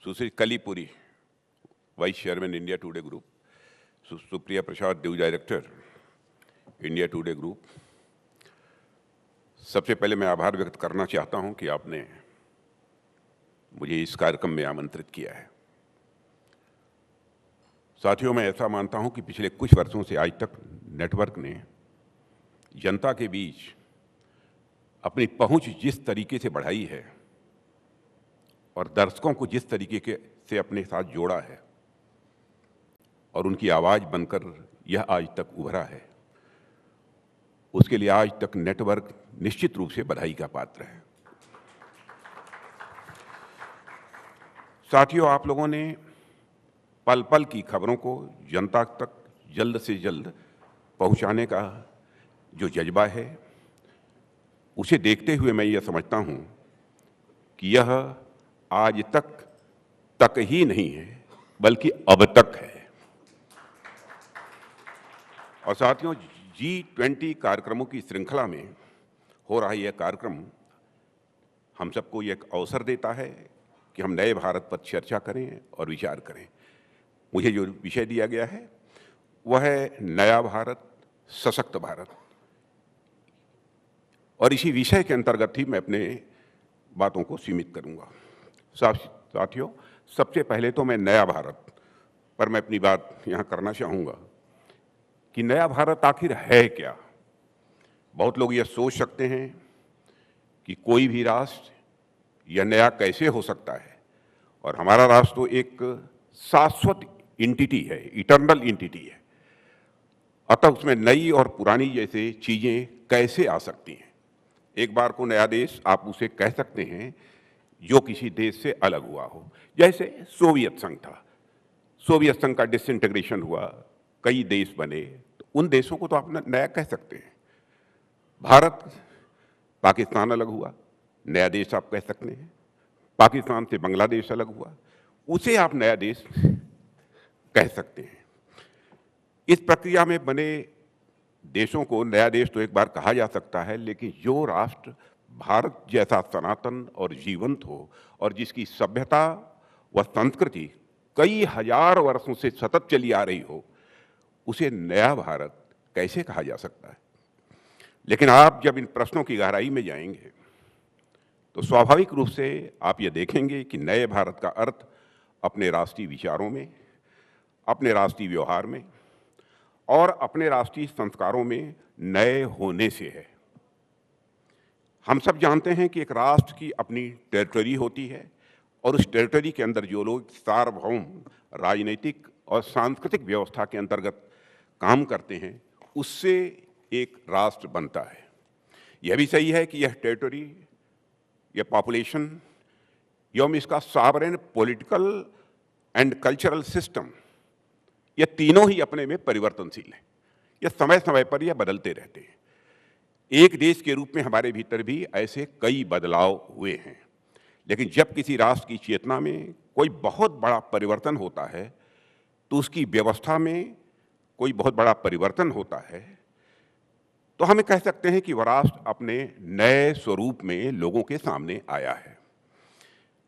सुश्री Kalli Purie, vice chairman India Today group, Supriya Prasad, ड्यू director India Today group. सबसे पहले मैं आभार व्यक्त करना चाहता हूं कि आपने मुझे इस कार्यक्रम में आमंत्रित किया है। साथियों, मैं ऐसा मानता हूं कि पिछले कुछ वर्षों से आज तक नेटवर्क ने जनता के बीच अपनी पहुंच जिस तरीके से बढ़ाई है और दर्शकों को जिस तरीके से अपने साथ जोड़ा है और उनकी आवाज बनकर यह आज तक उभरा है, उसके लिए आज तक नेटवर्क निश्चित रूप से बधाई का पात्र है। साथियों, आप लोगों ने पल पल की खबरों को जनता तक जल्द से जल्द पहुंचाने का जो जज्बा है, उसे देखते हुए मैं ये समझता हूं कि यह आज तक ही नहीं है, बल्कि अब तक है। और साथियों, G20 कार्यक्रमों की श्रृंखला में हो रहा यह कार्यक्रम हम सबको एक अवसर देता है कि हम नए भारत पर चर्चा करें और विचार करें। मुझे जो विषय दिया गया है वह है नया भारत, सशक्त भारत, और इसी विषय के अंतर्गत ही मैं अपने बातों को सीमित करूंगा। साथियों, सबसे पहले तो मैं नया भारत पर मैं अपनी बात यहाँ करना चाहूँगा कि नया भारत आखिर है क्या। बहुत लोग यह सोच सकते हैं कि कोई भी राष्ट्र यह नया कैसे हो सकता है, और हमारा राष्ट्र तो एक शाश्वत एंटिटी है, इटर्नल एंटिटी है, अतः उसमें नई और पुरानी जैसे चीजें कैसे आ सकती हैं। एक बार को नया देश आप उसे कह सकते हैं जो किसी देश से अलग हुआ हो। जैसे सोवियत संघ था, सोवियत संघ का डिसइंटीग्रेशन हुआ, कई देश बने, तो उन देशों को तो आप नया कह सकते हैं। भारत, पाकिस्तान अलग हुआ, नया देश आप कह सकते हैं। पाकिस्तान से बांग्लादेश अलग हुआ, उसे आप नया देश कह सकते हैं। इस प्रक्रिया में बने देशों को नया देश तो एक बार कहा जा सकता है, लेकिन जो राष्ट्र भारत जैसा सनातन और जीवंत हो और जिसकी सभ्यता व संस्कृति कई हजार वर्षों से सतत चली आ रही हो, उसे नया भारत कैसे कहा जा सकता है। लेकिन आप जब इन प्रश्नों की गहराई में जाएंगे तो स्वाभाविक रूप से आप ये देखेंगे कि नए भारत का अर्थ अपने राष्ट्रीय विचारों में, अपने राष्ट्रीय व्यवहार में और अपने राष्ट्रीय संस्कारों में नए होने से है। हम सब जानते हैं कि एक राष्ट्र की अपनी टेरिटरी होती है और उस टेरिटरी के अंदर जो लोग सार्वभौम राजनीतिक और सांस्कृतिक व्यवस्था के अंतर्गत काम करते हैं, उससे एक राष्ट्र बनता है। यह भी सही है कि यह टेरिटरी, यह पॉपुलेशन एवं इसका sovereign political and cultural system, यह तीनों ही अपने में परिवर्तनशील है। यह समय समय पर यह बदलते रहते हैं। एक देश के रूप में हमारे भीतर भी ऐसे कई बदलाव हुए हैं, लेकिन जब किसी राष्ट्र की चेतना में कोई बहुत बड़ा परिवर्तन होता है, तो उसकी व्यवस्था में कोई बहुत बड़ा परिवर्तन होता है, तो हम कह सकते हैं कि वह राष्ट्र अपने नए स्वरूप में लोगों के सामने आया है।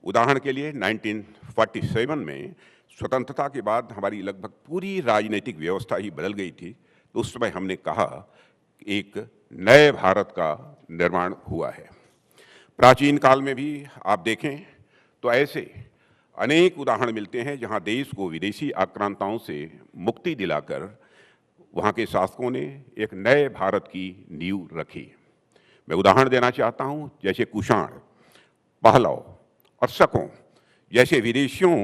उदाहरण के लिए 1947 में स्वतंत्रता के बाद हमारी लगभग पूरी राजनीतिक व्यवस्था ही बदल गई थी। तो उस समय हमने कहा कि एक नए भारत का निर्माण हुआ है। प्राचीन काल में भी आप देखें तो ऐसे अनेक उदाहरण मिलते हैं जहां देश को विदेशी आक्रांताओं से मुक्ति दिलाकर वहां के शासकों ने एक नए भारत की नींव रखी। मैं उदाहरण देना चाहता हूं, जैसे कुषाण, पहलव और शकों जैसे विदेशियों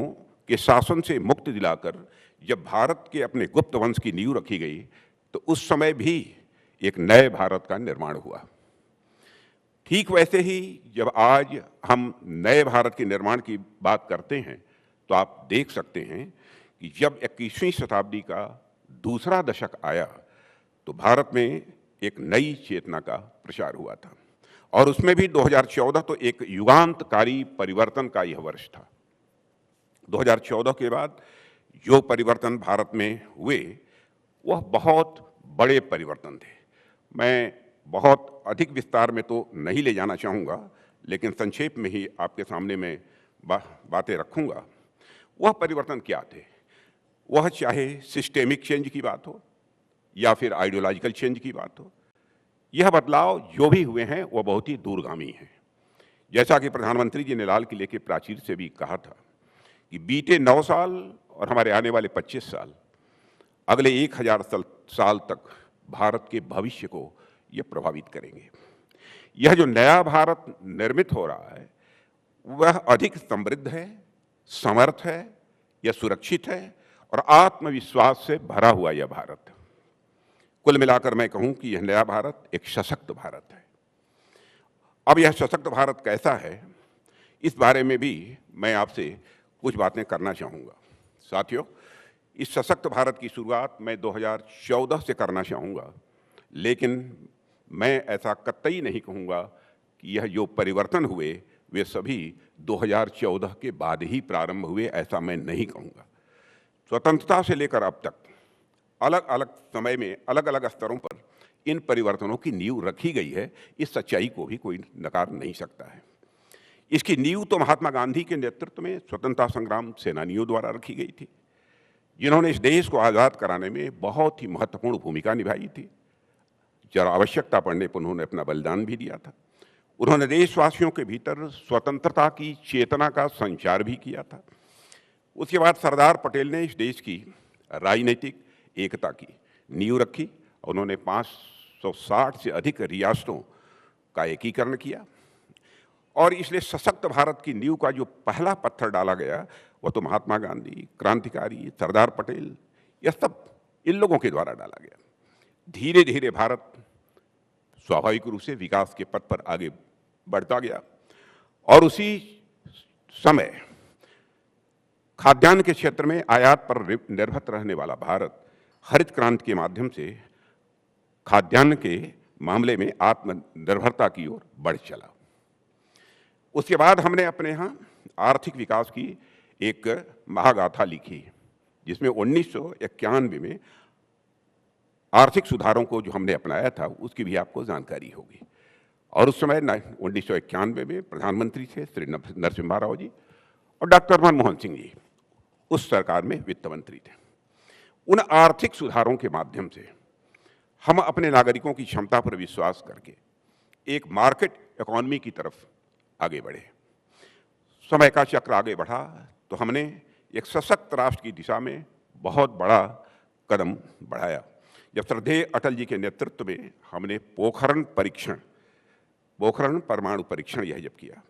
के शासन से मुक्ति दिलाकर जब भारत के अपने गुप्त वंश की नींव रखी गई, तो उस समय भी एक नए भारत का निर्माण हुआ। ठीक वैसे ही जब आज हम नए भारत के निर्माण की बात करते हैं, तो आप देख सकते हैं कि जब 21वीं शताब्दी का दूसरा दशक आया, तो भारत में एक नई चेतना का प्रसार हुआ था, और उसमें भी 2014 तो एक युगांतकारी परिवर्तन का यह वर्ष था। 2014 के बाद जो परिवर्तन भारत में हुए, वह बहुत बड़े परिवर्तन थे। मैं बहुत अधिक विस्तार में तो नहीं ले जाना चाहूँगा, लेकिन संक्षेप में ही आपके सामने मैं बातें रखूँगा। वह परिवर्तन क्या थे? वह चाहे सिस्टेमिक चेंज की बात हो या फिर आइडियोलॉजिकल चेंज की बात हो, यह बदलाव जो भी हुए हैं वह बहुत ही दूरगामी हैं। जैसा कि प्रधानमंत्री जी ने लाल किले के प्राचीर से भी कहा था कि बीते 9 साल और हमारे आने वाले 25 साल, अगले 1000 साल तक भारत के भविष्य को ये प्रभावित करेंगे। यह जो नया भारत निर्मित हो रहा है वह अधिक समृद्ध है, समर्थ है, यह सुरक्षित है और आत्मविश्वास से भरा हुआ यह भारत है। कुल मिलाकर मैं कहूं कि यह नया भारत एक सशक्त भारत है। अब यह सशक्त भारत कैसा है, इस बारे में भी मैं आपसे कुछ बातें करना चाहूँगा। साथियों, इस सशक्त भारत की शुरुआत मैं 2014 से करना चाहूँगा, लेकिन मैं ऐसा कतई नहीं कहूँगा कि यह जो परिवर्तन हुए वे सभी 2014 के बाद ही प्रारंभ हुए, ऐसा मैं नहीं कहूँगा। स्वतंत्रता से लेकर अब तक अलग अलग समय में अलग अलग स्तरों पर इन परिवर्तनों की नींव रखी गई है। इस सच्चाई को भी कोई नकार नहीं सकता है। इसकी नींव तो महात्मा गांधी के नेतृत्व में स्वतंत्रता संग्राम सेनानियों द्वारा रखी गई थी, जिन्होंने इस देश को आज़ाद कराने में बहुत ही महत्वपूर्ण भूमिका निभाई थी। जरा आवश्यकता पड़ने पर उन्होंने अपना बलिदान भी दिया था। उन्होंने देशवासियों के भीतर स्वतंत्रता की चेतना का संचार भी किया था। उसके बाद सरदार पटेल ने इस देश की राजनीतिक एकता की नींव रखी। उन्होंने 560 से अधिक रियासतों का एकीकरण किया और इसलिए सशक्त भारत की नींव का जो पहला पत्थर डाला गया वह तो महात्मा गांधी, क्रांतिकारी सरदार पटेल, यह सब इन लोगों के द्वारा डाला गया। धीरे धीरे भारत स्वाभाविक रूप से विकास के पथ पर आगे बढ़ता गया और उसी समय खाद्यान्न के क्षेत्र में आयात पर निर्भर रहने वाला भारत हरित क्रांति के माध्यम से खाद्यान्न के मामले में आत्मनिर्भरता की ओर बढ़ चला। उसके बाद हमने अपने यहाँ आर्थिक विकास की एक महागाथा लिखी, जिसमें 1991 में आर्थिक सुधारों को जो हमने अपनाया था उसकी भी आपको जानकारी होगी। और उस समय 1991 में प्रधानमंत्री थे श्री नरसिम्हा राव जी और डॉक्टर मनमोहन सिंह जी उस सरकार में वित्त मंत्री थे। उन आर्थिक सुधारों के माध्यम से हम अपने नागरिकों की क्षमता पर विश्वास करके एक मार्केट इकोनॉमी की तरफ आगे बढ़े। समय का चक्र आगे बढ़ा तो हमने एक सशक्त राष्ट्र की दिशा में बहुत बड़ा कदम बढ़ाया। जब श्रद्धेय अटल जी के नेतृत्व में हमने पोखरण परमाणु परीक्षण यह जब किया,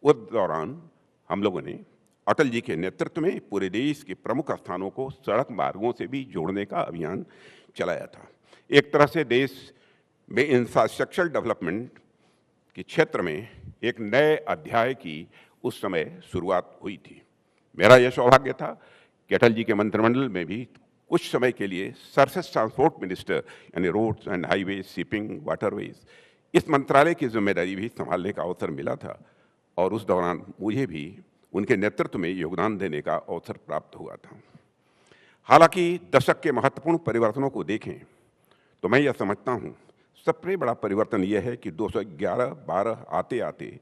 उस दौरान हम लोगों ने अटल जी के नेतृत्व में पूरे देश के प्रमुख स्थानों को सड़क मार्गों से भी जोड़ने का अभियान चलाया था। एक तरह से देश में इंफ्रास्ट्रक्चर डेवलपमेंट के क्षेत्र में एक नए अध्याय की उस समय शुरुआत हुई थी। मेरा यह सौभाग्य था कि अटल जी के मंत्रिमंडल में भी कुछ समय के लिए सरफेस ट्रांसपोर्ट मिनिस्टर यानी roads and highways, shipping, waterways, इस मंत्रालय की जिम्मेदारी भी संभालने का अवसर मिला था और उस दौरान मुझे भी उनके नेतृत्व में योगदान देने का अवसर प्राप्त हुआ था। हालांकि दशक के महत्वपूर्ण परिवर्तनों को देखें तो मैं यह समझता हूँ सबसे बड़ा परिवर्तन यह है कि 2011-12 आते आते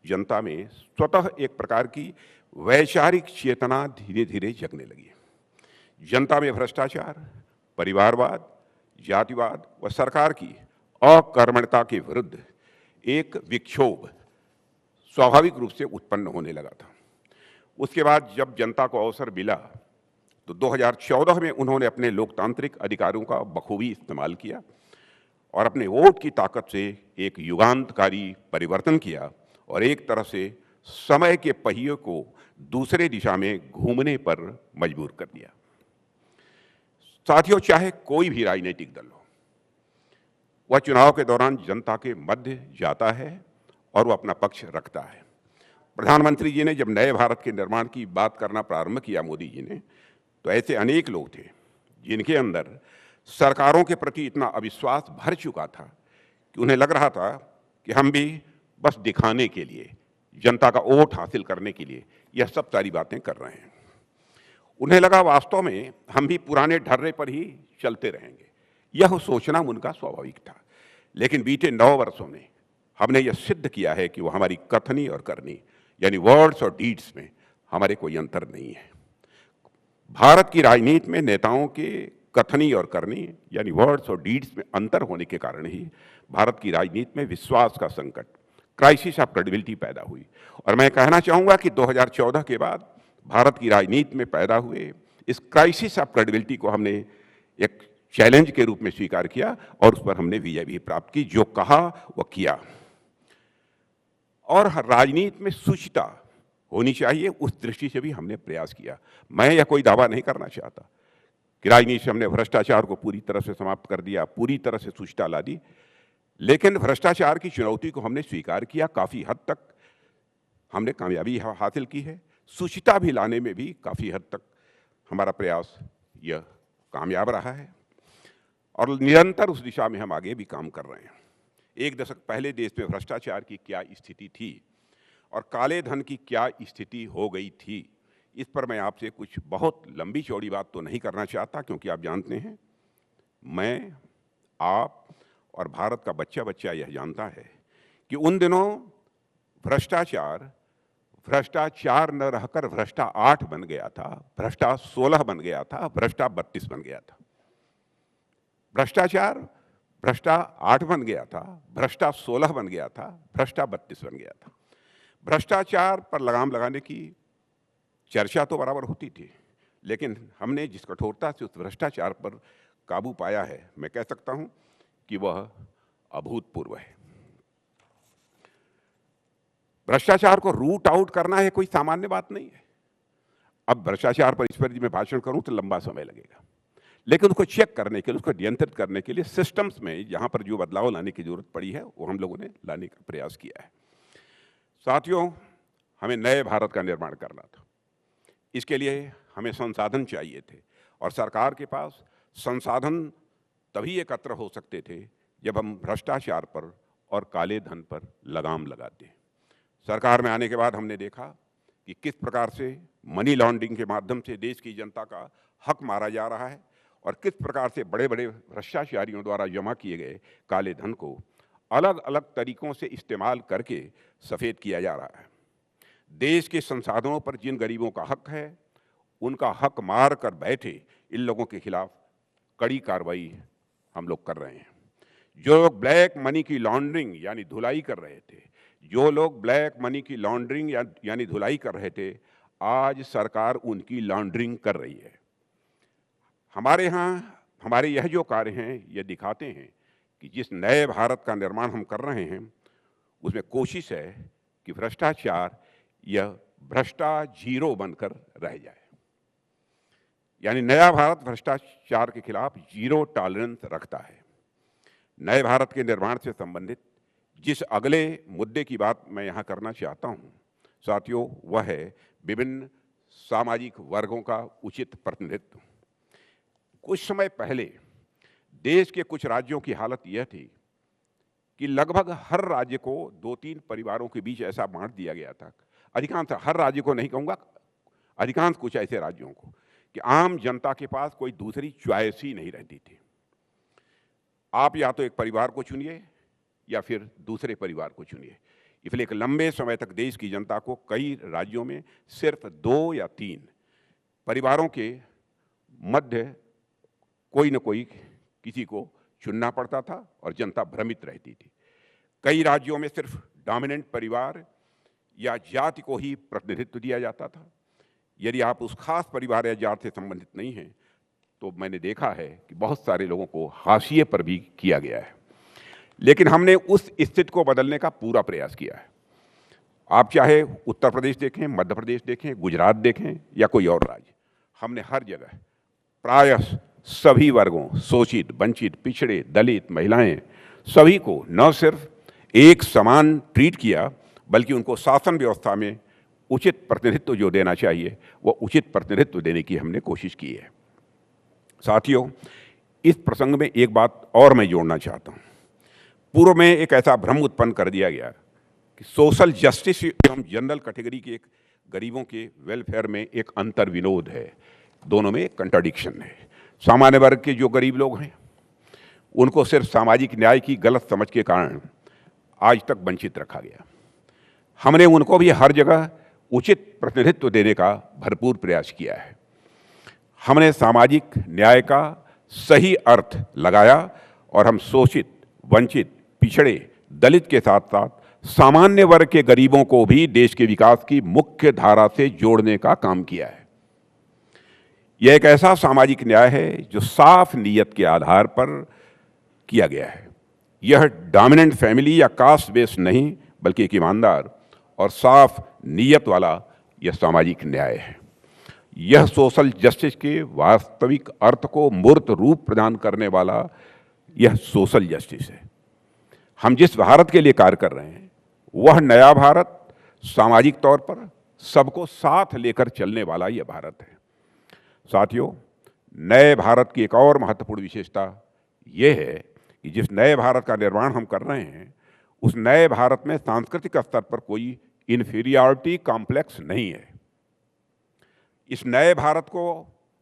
जनता में स्वतः एक प्रकार की वैचारिक चेतना धीरे धीरे जगने लगी। जनता में भ्रष्टाचार, परिवारवाद, जातिवाद व सरकार की अकर्मण्यता के विरुद्ध एक विक्षोभ स्वाभाविक रूप से उत्पन्न होने लगा था। उसके बाद जब जनता को अवसर मिला तो 2014 में उन्होंने अपने लोकतांत्रिक अधिकारों का बखूबी इस्तेमाल किया और अपने वोट की ताकत से एक युगांतकारी परिवर्तन किया और एक तरह से समय के पहिए को दूसरे दिशा में घूमने पर मजबूर कर दिया। साथियों, चाहे कोई भी राजनीतिक दल हो, वह चुनाव के दौरान जनता के मध्य जाता है और वह अपना पक्ष रखता है। प्रधानमंत्री जी ने जब नए भारत के निर्माण की बात करना प्रारंभ किया, मोदी जी ने, तो ऐसे अनेक लोग थे जिनके अंदर सरकारों के प्रति इतना अविश्वास भर चुका था कि उन्हें लग रहा था कि हम भी बस दिखाने के लिए, जनता का वोट हासिल करने के लिए यह सब सारी बातें कर रहे हैं। उन्हें लगा वास्तव में हम भी पुराने ढर्रे पर ही चलते रहेंगे। यह सोचना उनका स्वाभाविक था। लेकिन बीते 9 वर्षों में हमने यह सिद्ध किया है कि वो हमारी कथनी और करनी यानी वर्ड्स और डीड्स में हमारे कोई अंतर नहीं है। भारत की राजनीति में नेताओं के कथनी और करनी यानी वर्ड्स और डीड्स में अंतर होने के कारण ही भारत की राजनीति में विश्वास का संकट, क्राइसिस ऑफ क्रेडिबिलिटी पैदा हुई। और मैं कहना चाहूंगा कि 2014 के बाद भारत की राजनीति में पैदा हुए इस क्राइसिस ऑफ क्रेडिबिलिटी को हमने एक चैलेंज के रूप में स्वीकार किया और उस पर हमने विजय भी प्राप्त की। जो कहा वो किया। और राजनीति में शुचिता होनी चाहिए, उस दृष्टि से भी हमने प्रयास किया। मैं यह कोई दावा नहीं करना चाहता कि राजनीति से हमने भ्रष्टाचार को पूरी तरह से समाप्त कर दिया, पूरी तरह से शुचिता ला दी, लेकिन भ्रष्टाचार की चुनौती को हमने स्वीकार किया। काफ़ी हद तक हमने कामयाबी हासिल की है। शुचिता भी लाने में भी काफ़ी हद तक हमारा प्रयास यह कामयाब रहा है और निरंतर उस दिशा में हम आगे भी काम कर रहे हैं। एक दशक पहले देश में भ्रष्टाचार की क्या स्थिति थी और काले धन की क्या स्थिति हो गई थी, इस पर मैं आपसे कुछ बहुत लंबी चौड़ी बात तो नहीं करना चाहता, क्योंकि आप जानते हैं, मैं, आप और भारत का बच्चा बच्चा यह जानता है कि उन दिनों भ्रष्टाचार न रहकर भ्रष्टा 8 बन गया था, भ्रष्टा 16 बन गया था, भ्रष्टा 32 बन गया था। भ्रष्टाचार भ्रष्टा 8 बन गया था, भ्रष्टा 16 बन गया था, भ्रष्टा 32 बन गया था। भ्रष्टाचार पर लगाम लगाने की चर्चा तो बराबर होती थी, लेकिन हमने जिस कठोरता से उस भ्रष्टाचार पर काबू पाया है, मैं कह सकता हूं कि वह अभूतपूर्व है। भ्रष्टाचार को रूट आउट करना है कोई सामान्य बात नहीं है। अब भ्रष्टाचार पर इस पर मैं भाषण करूं तो लंबा समय लगेगा, लेकिन उसको चेक करने के लिए, उसको नियंत्रित करने के लिए सिस्टम्स में जहां पर जो बदलाव लाने की जरूरत पड़ी है वो हम लोगों ने लाने का प्रयास किया है। साथियों, हमें नए भारत का निर्माण करना था। इसके लिए हमें संसाधन चाहिए थे और सरकार के पास संसाधन तभी एकत्र हो सकते थे जब हम भ्रष्टाचार पर और काले धन पर लगाम लगाते। सरकार में आने के बाद हमने देखा कि किस प्रकार से मनी लॉन्ड्रिंग के माध्यम से देश की जनता का हक मारा जा रहा है और किस प्रकार से बड़े बड़े भ्रष्टाचारियों द्वारा जमा किए गए काले धन को अलग अलग तरीकों से इस्तेमाल करके सफ़ेद किया जा रहा है। देश के संसाधनों पर जिन गरीबों का हक है, उनका हक मार कर बैठे इन लोगों के खिलाफ कड़ी कार्रवाई हम लोग कर रहे हैं। जो लोग ब्लैक मनी की लॉन्ड्रिंग यानी धुलाई कर रहे थे, जो लोग ब्लैक मनी की लॉन्ड्रिंग यानी धुलाई कर रहे थे, आज सरकार उनकी लॉन्ड्रिंग कर रही है। हमारे यहाँ हमारे यह जो कार्य हैं, ये दिखाते हैं कि जिस नए भारत का निर्माण हम कर रहे हैं उसमें कोशिश है कि भ्रष्टाचार यह भ्रष्टा जीरो बनकर रह जाए। यानी नया भारत भ्रष्टाचार के खिलाफ जीरो टॉलरेंस रखता है। नए भारत के निर्माण से संबंधित जिस अगले मुद्दे की बात मैं यहाँ करना चाहता हूँ साथियों, वह है विभिन्न सामाजिक वर्गों का उचित प्रतिनिधित्व। कुछ समय पहले देश के कुछ राज्यों की हालत यह थी कि लगभग हर राज्य को 2-3 परिवारों के बीच ऐसा बांट दिया गया था, अधिकांश, हर राज्य को नहीं कहूँगा, अधिकांश कुछ ऐसे राज्यों को, कि आम जनता के पास कोई दूसरी चॉइस ही नहीं रहती थी। आप या तो एक परिवार को चुनिए या फिर दूसरे परिवार को चुनिए। इसलिए एक लंबे समय तक देश की जनता को कई राज्यों में सिर्फ 2 या 3 परिवारों के मध्य कोई न कोई किसी को चुनना पड़ता था और जनता भ्रमित रहती थी। कई राज्यों में सिर्फ डोमिनेंट परिवार या जाति को ही प्रतिनिधित्व दिया जाता था। यदि आप उस खास परिवार या जाति से संबंधित नहीं हैं तो मैंने देखा है कि बहुत सारे लोगों को हाशिए पर भी किया गया है। लेकिन हमने उस स्थिति को बदलने का पूरा प्रयास किया है। आप चाहे उत्तर प्रदेश देखें, मध्य प्रदेश देखें, गुजरात देखें या कोई और राज्य, हमने हर जगह प्रायः सभी वर्गों, शोषित, वंचित, पिछड़े, दलित, महिलाएं, सभी को न सिर्फ एक समान ट्रीट किया बल्कि उनको शासन व्यवस्था में उचित प्रतिनिधित्व जो देना चाहिए वो उचित प्रतिनिधित्व देने की हमने कोशिश की है। साथियों, इस प्रसंग में एक बात और मैं जोड़ना चाहता हूँ। पूर्व में एक ऐसा भ्रम उत्पन्न कर दिया गया कि सोशल जस्टिस एवं जनरल कैटेगरी के गरीबों के वेलफेयर में एक अंतर विनोद है, दोनों में एक कंट्राडिक्शन है। सामान्य वर्ग के जो गरीब लोग हैं उनको सिर्फ सामाजिक न्याय की गलत समझ के कारण आज तक वंचित रखा गया। हमने उनको भी हर जगह उचित प्रतिनिधित्व देने का भरपूर प्रयास किया है। हमने सामाजिक न्याय का सही अर्थ लगाया और हम शोषित, वंचित, पिछड़े, दलित के साथ साथ सामान्य वर्ग के गरीबों को भी देश के विकास की मुख्य धारा से जोड़ने का काम किया है। यह एक ऐसा सामाजिक न्याय है जो साफ नीयत के आधार पर किया गया है। यह डोमिनेंट फैमिली या कास्ट बेस्ड नहीं, बल्कि एक ईमानदार और साफ नीयत वाला यह सामाजिक न्याय है। यह सोशल जस्टिस के वास्तविक अर्थ को मूर्त रूप प्रदान करने वाला यह सोशल जस्टिस है। हम जिस भारत के लिए कार्य कर रहे हैं वह नया भारत सामाजिक तौर पर सबको साथ लेकर चलने वाला यह भारत है। साथियों, नए भारत की एक और महत्वपूर्ण विशेषता यह है कि जिस नए भारत का निर्माण हम कर रहे हैं उस नए भारत में सांस्कृतिक स्तर पर कोई इन्फीरियरिटी कॉम्प्लेक्स नहीं है। इस नए भारत को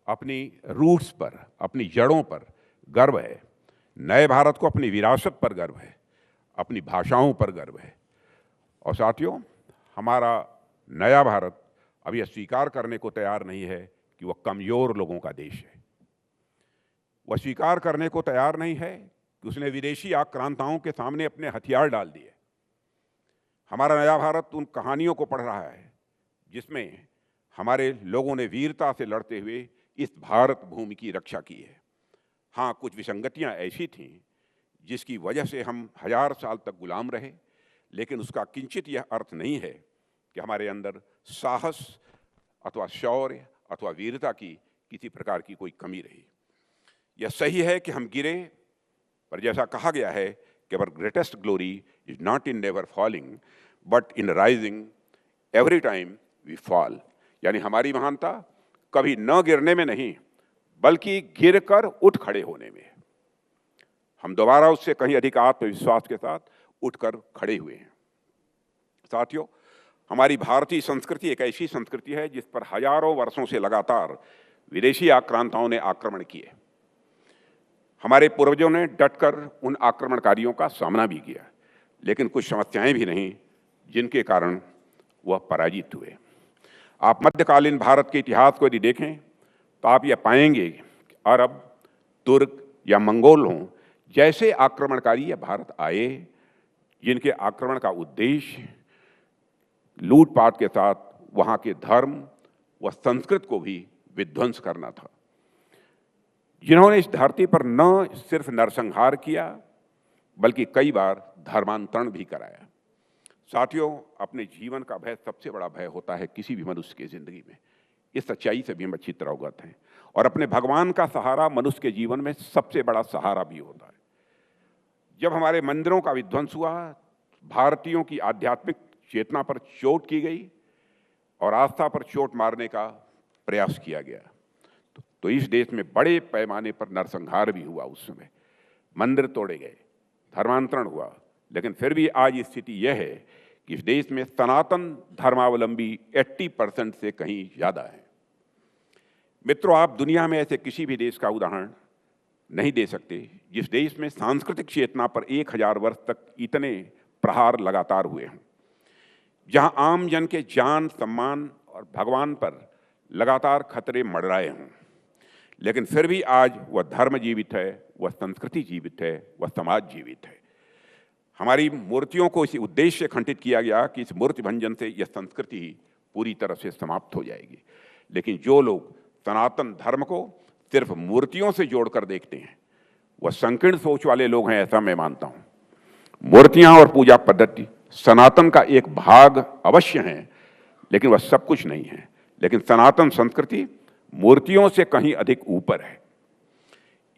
अपनी रूट्स पर, अपनी जड़ों पर गर्व है। नए भारत को अपनी विरासत पर गर्व है, अपनी भाषाओं पर गर्व है। और साथियों, हमारा नया भारत अब यह स्वीकार करने को तैयार नहीं है कि वह कमज़ोर लोगों का देश है। वह स्वीकार करने को तैयार नहीं है कि उसने विदेशी आक्रांताओं के सामने अपने हथियार डाल दिए। हमारा नया भारत उन कहानियों को पढ़ रहा है जिसमें हमारे लोगों ने वीरता से लड़ते हुए इस भारत भूमि की रक्षा की है। हाँ, कुछ विसंगतियां ऐसी थीं जिसकी वजह से हम 1000 साल तक गुलाम रहे, लेकिन उसका किंचित यह अर्थ नहीं है कि हमारे अंदर साहस अथवा शौर्य अथवा वीरता की किसी प्रकार की कोई कमी रही। यह सही है कि हम गिरे, पर जैसा कहा गया है कि our greatest glory is not in never falling but in rising every time we fall. यानी हमारी महानता कभी न गिरने में नहीं, बल्कि गिरकर उठ खड़े होने में। हम दोबारा उससे कहीं अधिक आत्मविश्वास के साथ उठकर खड़े हुए हैं। साथियों, हमारी भारतीय संस्कृति एक ऐसी संस्कृति है जिस पर हजारों वर्षों से लगातार विदेशी आक्रांताओं ने आक्रमण किए। हमारे पूर्वजों ने डटकर उन आक्रमणकारियों का सामना भी किया, लेकिन कुछ समस्याएं भी नहीं जिनके कारण वह पराजित हुए। आप मध्यकालीन भारत के इतिहास को यदि देखें तो आप यह पाएंगे कि अरब, तुर्क या मंगोल हों जैसे आक्रमणकारी यह भारत आए, जिनके आक्रमण का उद्देश्य लूटपाट के साथ वहाँ के धर्म व संस्कृत को भी विध्वंस करना था। जिन्होंने इस धरती पर न सिर्फ नरसंहार किया बल्कि कई बार धर्मांतरण भी कराया। साथियों, अपने जीवन का भय सबसे बड़ा भय होता है किसी भी मनुष्य की जिंदगी में। इस सच्चाई से भी हम अच्छी तरह अवगत हैं। और अपने भगवान का सहारा मनुष्य के जीवन में सबसे बड़ा सहारा भी होता है। जब हमारे मंदिरों का विध्वंस हुआ, भारतीयों की आध्यात्मिक चेतना पर चोट की गई और आस्था पर चोट मारने का प्रयास किया गया, तो इस देश में बड़े पैमाने पर नरसंहार भी हुआ। उस समय मंदिर तोड़े गए, धर्मांतरण हुआ, लेकिन फिर भी आज स्थिति यह है कि इस देश में सनातन धर्मावलंबी 80% से कहीं ज़्यादा है। मित्रों, आप दुनिया में ऐसे किसी भी देश का उदाहरण नहीं दे सकते जिस देश में सांस्कृतिक चेतना पर 1000 वर्ष तक इतने प्रहार लगातार हुए हों, जहां आम जन के जान, सम्मान और भगवान पर लगातार खतरे मंडराए हों, लेकिन फिर भी आज वह धर्म जीवित है, वह संस्कृति जीवित है, वह समाज जीवित है। हमारी मूर्तियों को इसी उद्देश्य से खंडित किया गया कि इस मूर्ति भंजन से यह संस्कृति ही पूरी तरह से समाप्त हो जाएगी। लेकिन जो लोग सनातन धर्म को सिर्फ मूर्तियों से जोड़कर देखते हैं वह संकीर्ण सोच वाले लोग हैं, ऐसा मैं मानता हूं। मूर्तियां और पूजा पद्धति सनातन का एक भाग अवश्य हैं, लेकिन वह सब कुछ नहीं है। लेकिन सनातन संस्कृति मूर्तियों से कहीं अधिक ऊपर है।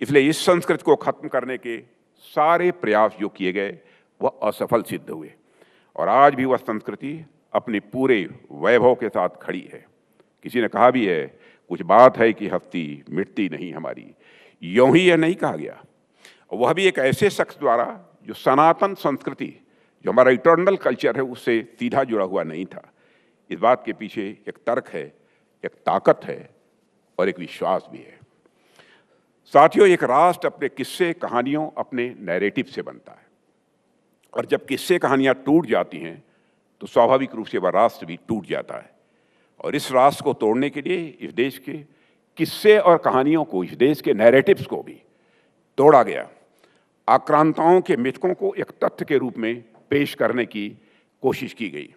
इसलिए इस संस्कृति को खत्म करने के सारे प्रयास जो किए गए वह असफल सिद्ध हुए और आज भी वह संस्कृति अपने पूरे वैभव के साथ खड़ी है। किसी ने कहा भी है, कुछ बात है कि हस्ती मिटती नहीं हमारी। यूं ही यह नहीं कहा गया, वह भी एक ऐसे शख्स द्वारा जो सनातन संस्कृति, जो हमारा इटर्नल कल्चर है, उससे सीधा जुड़ा हुआ नहीं था। इस बात के पीछे एक तर्क है, एक ताकत है और एक विश्वास भी है। साथियों, एक राष्ट्र अपने किस्से कहानियों, अपने नैरेटिव से बनता है और जब किस्से कहानियां टूट जाती हैं तो स्वाभाविक रूप से वह राष्ट्र भी टूट जाता है। और इस राष्ट्र को तोड़ने के लिए इस देश के किस्से और कहानियों को, इस देश के नैरेटिव्स को भी तोड़ा गया। आक्रांताओं के मिथकों को एक तथ्य के रूप में पेश करने की कोशिश की गई।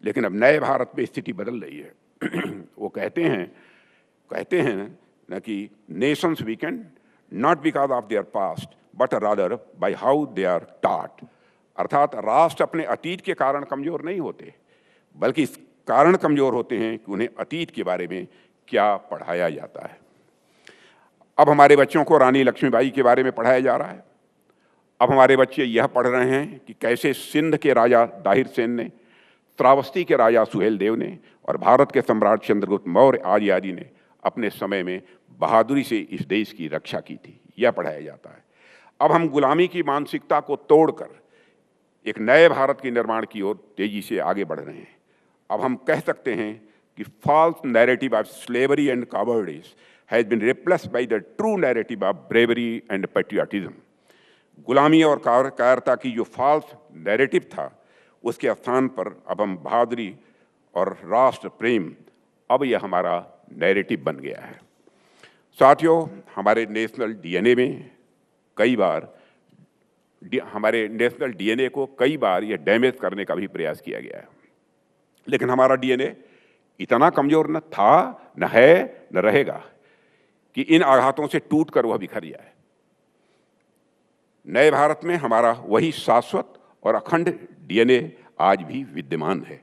लेकिन अब नए भारत में स्थिति बदल रही है। वो कहते हैं ना कि nations weakened not because of their past but rather by how they are taught. अर्थात राष्ट्र अपने अतीत के कारण कमजोर नहीं होते, बल्कि इस कारण कमजोर होते हैं कि उन्हें अतीत के बारे में क्या पढ़ाया जाता है। अब हमारे बच्चों को रानी लक्ष्मीबाई के बारे में पढ़ाया जा रहा है। अब हमारे बच्चे यह पढ़ रहे हैं कि कैसे सिंध के राजा दाहिर सेन ने, श्रावस्ती के राजा सुहेल देव ने और भारत के सम्राट चंद्रगुप्त मौर्य आदि ने अपने समय में बहादुरी से इस देश की रक्षा की थी, यह पढ़ाया जाता है। अब हम गुलामी की मानसिकता को तोड़कर एक नए भारत के निर्माण की ओर तेजी से आगे बढ़ रहे हैं। अब हम कह सकते हैं कि false narrative of slavery and cowardice has been replaced by the true narrative of bravery and patriotism. गुलामी और कायरता की जो फॉल्स नैरेटिव था, उसके स्थान पर अब हम बहादुरी और राष्ट्र प्रेम, अब यह हमारा नैरेटिव बन गया है। साथियों, हमारे नेशनल डीएनए में कई बार कई बार यह डैमेज करने का भी प्रयास किया गया है। लेकिन हमारा डीएनए इतना कमजोर न था, न है, न रहेगा कि इन आघातों से टूटकर वह बिखर जाए। नए भारत में हमारा वही शाश्वत और अखंड डीएनए आज भी विद्यमान है।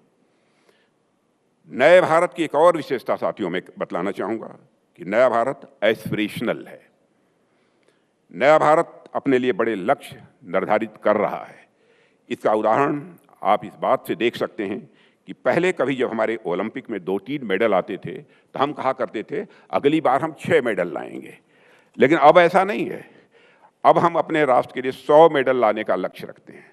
नए भारत की एक और विशेषता साथियों में बतलाना चाहूंगा कि नया भारत एस्पिरेशनल है। नया भारत अपने लिए बड़े लक्ष्य निर्धारित कर रहा है। इसका उदाहरण आप इस बात से देख सकते हैं कि पहले कभी जब हमारे ओलंपिक में 2-3 मेडल आते थे तो हम कहा करते थे अगली बार हम 6 मेडल लाएंगे। लेकिन अब ऐसा नहीं है। अब हम अपने राष्ट्र के लिए 100 मेडल लाने का लक्ष्य रखते हैं।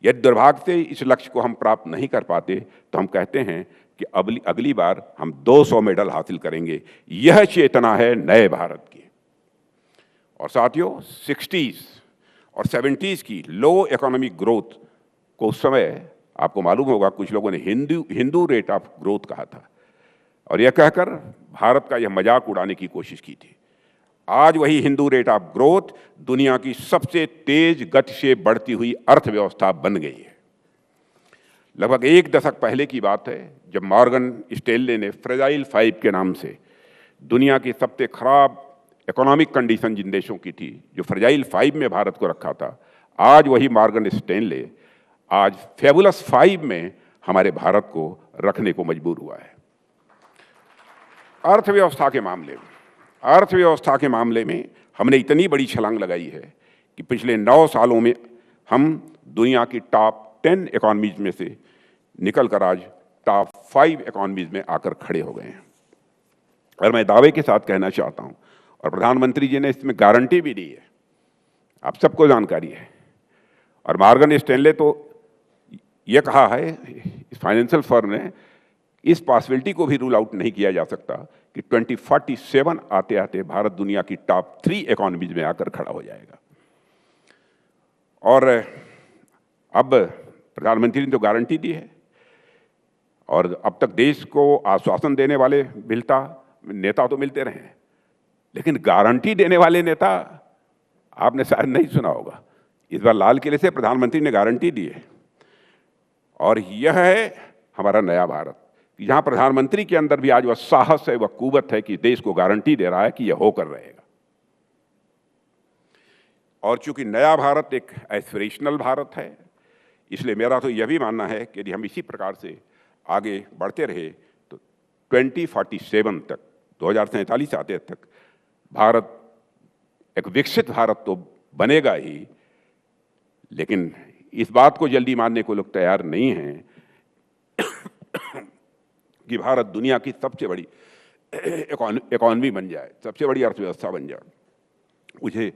यदि दुर्भाग्य से इस लक्ष्य को हम प्राप्त नहीं कर पाते तो हम कहते हैं कि अगली बार हम 200 मेडल हासिल करेंगे। यह चेतना है नए भारत की। और साथियों, 60s और 70s की लो इकोनॉमिक ग्रोथ को उस समय आपको मालूम होगा कुछ लोगों ने हिंदू रेट ऑफ ग्रोथ कहा था और यह कहकर भारत का यह मजाक उड़ाने की कोशिश की थी। आज वही हिंदू रेट ऑफ ग्रोथ दुनिया की सबसे तेज गति से बढ़ती हुई अर्थव्यवस्था बन गई है। लगभग 1 दशक पहले की बात है जब मॉर्गन स्टैनले ने फ्रेजाइल 5 के नाम से दुनिया की सबसे खराब इकोनॉमिक कंडीशन जिन देशों की थी, जो फ्रेजाइल 5 में भारत को रखा था, आज वही मॉर्गन स्टैनले आज फेबुलस 5 में हमारे भारत को रखने को मजबूर हुआ है। अर्थव्यवस्था के मामले में हमने इतनी बड़ी छलांग लगाई है कि पिछले 9 सालों में हम दुनिया की टॉप 10 इकोनॉमीज में से निकलकर आज टॉप 5 इकोनॉमीज में आकर खड़े हो गए हैं। और मैं दावे के साथ कहना चाहता हूं, और प्रधानमंत्री जी ने इसमें गारंटी भी दी है, आप सबको जानकारी है। और मॉर्गन स्टैनले तो यह कहा है, इस फाइनेंशियल फर्म ने, इस पॉसिबिलिटी को भी रूल आउट नहीं किया जा सकता कि 2047 आते आते भारत दुनिया की टॉप 3 इकोनॉमीज में आकर खड़ा हो जाएगा। और अब प्रधानमंत्री ने तो गारंटी दी है और अब तक देश को आश्वासन देने वाले नेता तो मिलते रहे हैं, लेकिन गारंटी देने वाले नेता आपने शायद नहीं सुना होगा। इस बार लाल किले से प्रधानमंत्री ने गारंटी दी है और यह है हमारा नया भारत, जहां प्रधानमंत्री के अंदर भी आज वह साहस है, वह कुव्वत है कि देश को गारंटी दे रहा है कि यह होकर रहेगा। और चूंकि नया भारत एक एस्पिरेशनल भारत है, इसलिए मेरा तो यह भी मानना है कि यदि हम इसी प्रकार से आगे बढ़ते रहे तो 2047 तक, 2047 आते तक भारत एक विकसित भारत तो बनेगा ही, लेकिन इस बात को जल्दी मानने को लोग तैयार नहीं हैं कि भारत दुनिया की सबसे बड़ी इकोनॉमी बन जाए, सबसे बड़ी अर्थव्यवस्था बन जाए। मुझे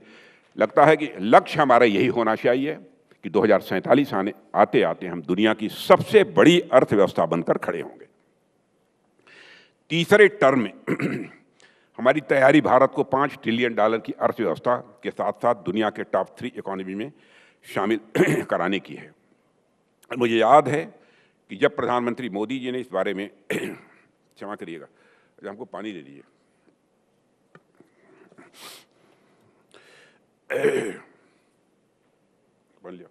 लगता है कि लक्ष्य हमारा यही होना चाहिए कि 2047 आते आते हम दुनिया की सबसे बड़ी अर्थव्यवस्था बनकर खड़े होंगे। तीसरे टर्म में हमारी तैयारी भारत को $5 ट्रिलियन की अर्थव्यवस्था के साथ साथ दुनिया के टॉप 3 इकोनॉमी में शामिल कराने की है। मुझे याद है कि जब प्रधानमंत्री मोदी जी ने इस बारे में क्षमा करिएगा, हमको पानी दे दीजिए। बन लिया।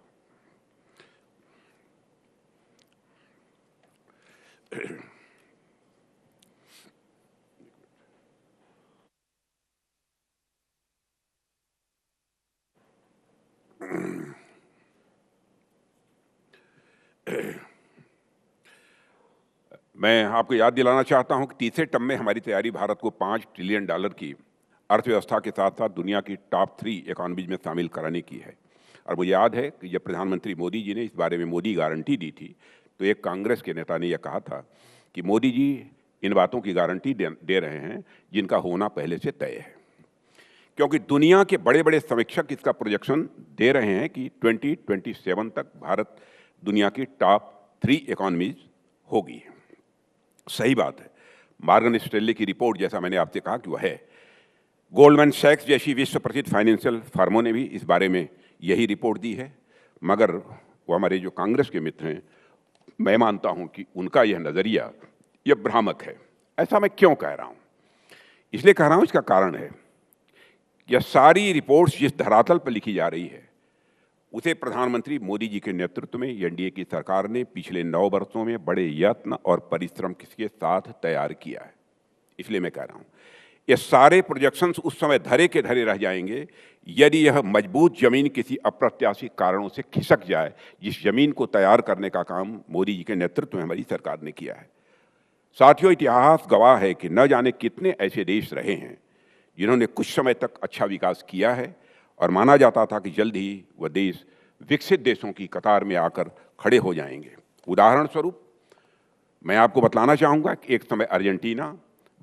मैं आपको याद दिलाना चाहता हूं कि तीसरे टर्म में हमारी तैयारी भारत को $5 ट्रिलियन की अर्थव्यवस्था के साथ साथ दुनिया की टॉप 3 इकोनॉमीज में शामिल कराने की है। और मुझे याद है कि जब प्रधानमंत्री मोदी जी ने इस बारे में मोदी गारंटी दी थी, तो एक कांग्रेस के नेता ने यह कहा था कि मोदी जी इन बातों की गारंटी दे रहे हैं जिनका होना पहले से तय है, क्योंकि दुनिया के बड़े बड़े समीक्षक इसका प्रोजेक्शन दे रहे हैं कि 2027 तक भारत दुनिया की टॉप 3 इकोनॉमीज होगी। सही बात है, मॉर्गन स्टैनली की रिपोर्ट, जैसा मैंने आपसे कहा कि वह है, गोल्डमैन सैक्स जैसी विश्व प्रसिद्ध फाइनेंशियल फर्मों ने भी इस बारे में यही रिपोर्ट दी है। मगर वो हमारे जो कांग्रेस के मित्र हैं, मैं मानता हूं कि उनका यह नज़रिया यह भ्रामक है। ऐसा मैं क्यों कह रहा हूं? इसलिए कह रहा हूं, इसका कारण है यह सारी रिपोर्ट्स जिस धरातल पर लिखी जा रही है उसे प्रधानमंत्री मोदी जी के नेतृत्व में एनडीए की सरकार ने पिछले 9 वर्षों में बड़े यत्न और परिश्रम के साथ तैयार किया है। इसलिए मैं कह रहा हूं, ये सारे प्रोजेक्शंस उस समय धरे के धरे रह जाएंगे यदि यह मजबूत जमीन किसी अप्रत्याशित कारणों से खिसक जाए, जिस जमीन को तैयार करने का काम मोदी जी के नेतृत्व में हमारी सरकार ने किया है। साथियों, इतिहास गवाह है कि न जाने कितने ऐसे देश रहे हैं जिन्होंने कुछ समय तक अच्छा विकास किया है और माना जाता था कि जल्द ही वह देश विकसित देशों की कतार में आकर खड़े हो जाएंगे। उदाहरण स्वरूप मैं आपको बतलाना चाहूँगा कि एक समय अर्जेंटीना,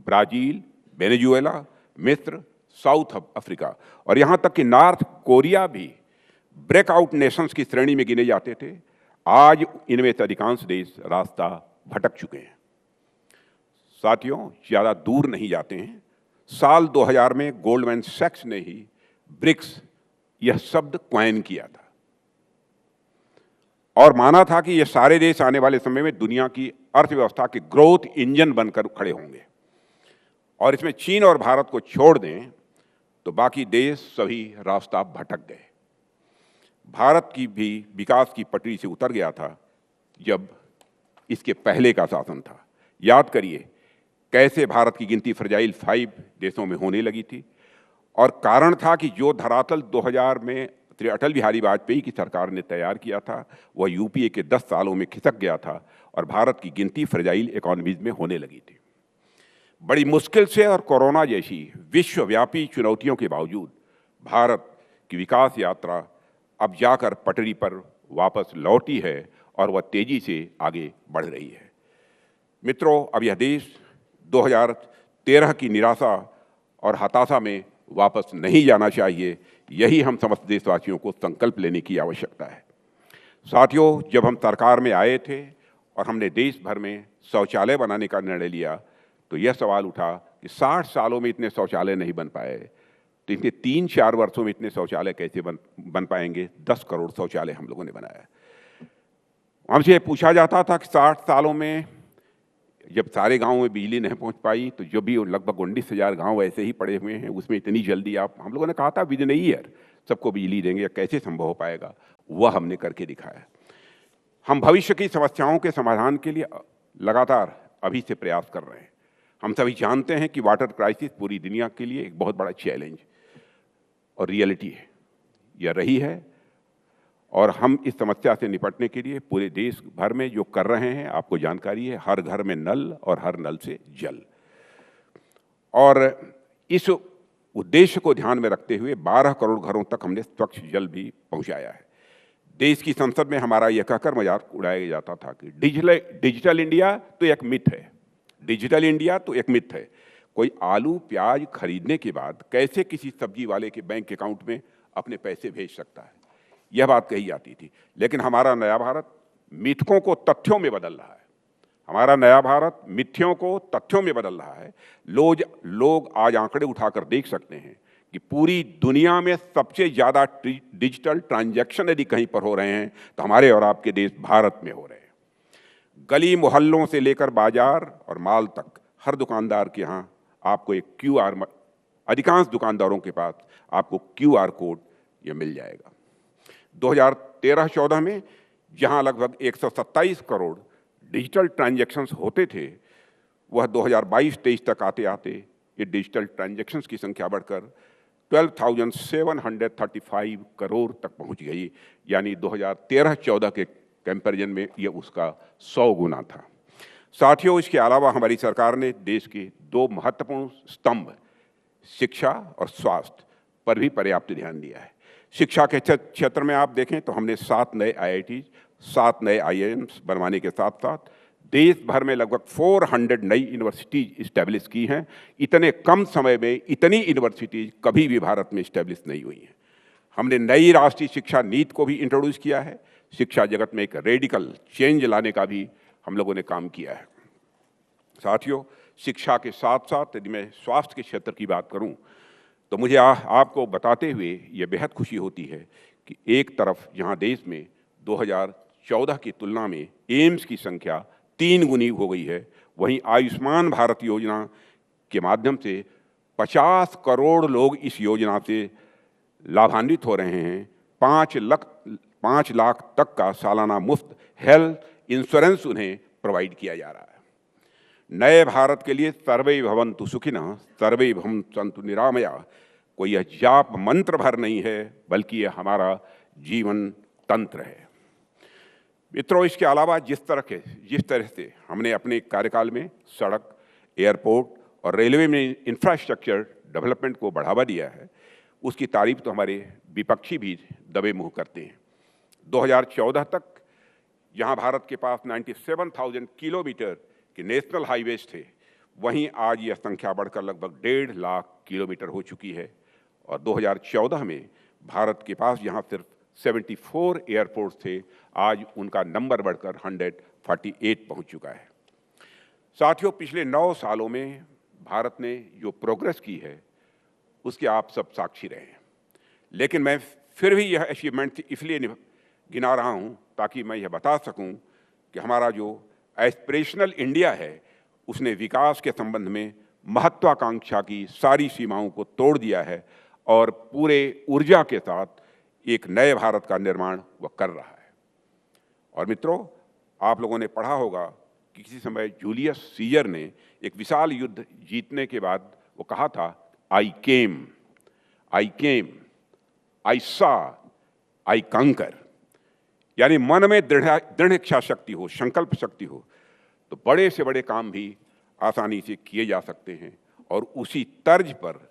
ब्राज़ील, वेनेजुएला, मिस्र, साउथ अफ्रीका और यहाँ तक कि नॉर्थ कोरिया भी ब्रेकआउट नेशंस की श्रेणी में गिने जाते थे। आज इनमें से अधिकांश देश रास्ता भटक चुके हैं। साथियों, ज़्यादा दूर नहीं जाते हैं, साल 2000 में गोल्डमैन सैक्स ने ही ब्रिक्स यह शब्द क्वाइन किया था और माना था कि ये सारे देश आने वाले समय में दुनिया की अर्थव्यवस्था के ग्रोथ इंजन बनकर खड़े होंगे और इसमें चीन और भारत को छोड़ दें तो बाकी देश सभी रास्ता भटक गए। भारत की भी विकास की पटरी से उतर गया था जब इसके पहले का शासन था। याद करिए कैसे भारत की गिनती फ्रजाइल 5 देशों में होने लगी थी और कारण था कि जो धरातल 2000 में श्री अटल बिहारी वाजपेयी की सरकार ने तैयार किया था वह यूपीए के 10 सालों में खिसक गया था और भारत की गिनती फ्रजाइल इकोनॉमीज में होने लगी थी। बड़ी मुश्किल से और कोरोना जैसी विश्वव्यापी चुनौतियों के बावजूद भारत की विकास यात्रा अब जाकर पटरी पर वापस लौटी है और वह तेजी से आगे बढ़ रही है। मित्रों, अब यह देश 2013 की निराशा और हताशा में वापस नहीं जाना चाहिए। यही हम समस्त देशवासियों को संकल्प लेने की आवश्यकता है। साथियों, जब हम सरकार में आए थे और हमने देश भर में शौचालय बनाने का निर्णय लिया तो यह सवाल उठा कि 60 सालों में इतने शौचालय नहीं बन पाए तो इतने 3-4 वर्षों में इतने शौचालय कैसे बन पाएंगे। 10 करोड़ शौचालय हम लोगों ने बनाया। हमसे पूछा जाता था कि 60 सालों में जब सारे गांवों में बिजली नहीं पहुंच पाई तो जो भी लगभग 19,000 गांव ऐसे ही पड़े हुए हैं उसमें इतनी जल्दी आप, हम लोगों ने कहा था विद इन ईयर सबको बिजली देंगे, कैसे संभव हो पाएगा। वह हमने करके दिखाया। हम भविष्य की समस्याओं के समाधान के लिए लगातार अभी से प्रयास कर रहे हैं। हम सभी जानते हैं कि वाटर क्राइसिस पूरी दुनिया के लिए एक बहुत बड़ा चैलेंज और रियलिटी है, यह रही है और हम इस समस्या से निपटने के लिए पूरे देश भर में जो कर रहे हैं आपको जानकारी है। हर घर में नल और हर नल से जल, और इस उद्देश्य को ध्यान में रखते हुए 12 करोड़ घरों तक हमने स्वच्छ जल भी पहुंचाया है। देश की संसद में हमारा यह कहकर मजाक उड़ाया जाता था कि डिजिटल इंडिया तो एक मिथ है, डिजिटल इंडिया तो एक मिथ है। कोई आलू प्याज खरीदने के बाद कैसे किसी सब्जी वाले के बैंक अकाउंट में अपने पैसे भेज सकता है, यह बात कही जाती थी। लेकिन हमारा नया भारत मिथकों को तथ्यों में बदल रहा है। हमारा नया भारत मिथ्यों को तथ्यों में बदल रहा है। लोग आज आंकड़े उठाकर देख सकते हैं कि पूरी दुनिया में सबसे ज़्यादा डिजिटल ट्रांजैक्शन यदि कहीं पर हो रहे हैं तो हमारे और आपके देश भारत में हो रहे हैं। गली मोहल्लों से लेकर बाजार और माल तक हर दुकानदार के यहाँ आपको एक QR अधिकांश दुकानदारों के पास आपको QR कोड ये मिल जाएगा। 2013-14 में जहां लगभग 127 करोड़ डिजिटल ट्रांजैक्शंस होते थे, वह 2022-23 तक आते आते ये डिजिटल ट्रांजैक्शंस की संख्या बढ़कर 12,735 करोड़ तक पहुंच गई, यानी 2013-14 के कंपैरिजन में ये उसका 100 गुना था। साथियों, इसके अलावा हमारी सरकार ने देश के दो महत्वपूर्ण स्तंभ शिक्षा और स्वास्थ्य पर भी पर्याप्त ध्यान दिया है। शिक्षा के क्षेत्र में आप देखें तो हमने 7 नए IIT, 7 नए IIMs बनवाने के साथ साथ देश भर में लगभग 400 नई यूनिवर्सिटीज इस्टेब्लिश की हैं। इतने कम समय में इतनी यूनिवर्सिटीज कभी भी भारत में इस्टेब्लिश नहीं हुई हैं। हमने नई राष्ट्रीय शिक्षा नीति को भी इंट्रोड्यूस किया है। शिक्षा जगत में एक रेडिकल चेंज लाने का भी हम लोगों ने काम किया है। साथियों, शिक्षा के साथ साथ यदि मैं स्वास्थ्य के क्षेत्र की बात करूं तो मुझे आपको बताते हुए ये बेहद खुशी होती है कि एक तरफ जहां देश में 2014 की तुलना में एम्स की संख्या 3 गुनी हो गई है, वहीं आयुष्मान भारत योजना के माध्यम से 50 करोड़ लोग इस योजना से लाभान्वित हो रहे हैं। 5 लाख तक का सालाना मुफ्त हेल्थ इंश्योरेंस उन्हें प्रोवाइड किया जा रहा है। नए भारत के लिए सर्वे भवन्तु सुखिनः, सर्वे भवन्तु सन्तु निरामया कोई यह जाप मंत्र भर नहीं है, बल्कि यह हमारा जीवन तंत्र है। मित्रों, इसके अलावा जिस तरह से हमने अपने कार्यकाल में सड़क, एयरपोर्ट और रेलवे में इंफ्रास्ट्रक्चर डेवलपमेंट को बढ़ावा दिया है, उसकी तारीफ तो हमारे विपक्षी भी दबे मुंह करते हैं। 2014 तक जहां भारत के पास 97,000 किलोमीटर के नेशनल हाईवेज थे, वहीं आज यह संख्या बढ़कर लगभग 1.5 लाख किलोमीटर हो चुकी है। और 2014 में भारत के पास जहां सिर्फ 74 एयरपोर्ट्स थे, आज उनका नंबर बढ़कर 148 पहुंच चुका है। साथियों, पिछले 9 सालों में भारत ने जो प्रोग्रेस की है उसके आप सब साक्षी रहे हैं, लेकिन मैं फिर भी यह अचीवमेंट इसलिए गिना रहा हूं ताकि मैं यह बता सकूं कि हमारा जो एस्पिरेशनल इंडिया है उसने विकास के संबंध में महत्वाकांक्षा की सारी सीमाओं को तोड़ दिया है और पूरे ऊर्जा के साथ एक नए भारत का निर्माण वह कर रहा है। और मित्रों, आप लोगों ने पढ़ा होगा कि किसी समय जूलियस सीजर ने एक विशाल युद्ध जीतने के बाद वो कहा था, आई केम, आई सा, आई कंकर। यानी मन में दृढ़ इच्छा शक्ति हो, संकल्प शक्ति हो, तो बड़े से बड़े काम भी आसानी से किए जा सकते हैं। और उसी तर्ज पर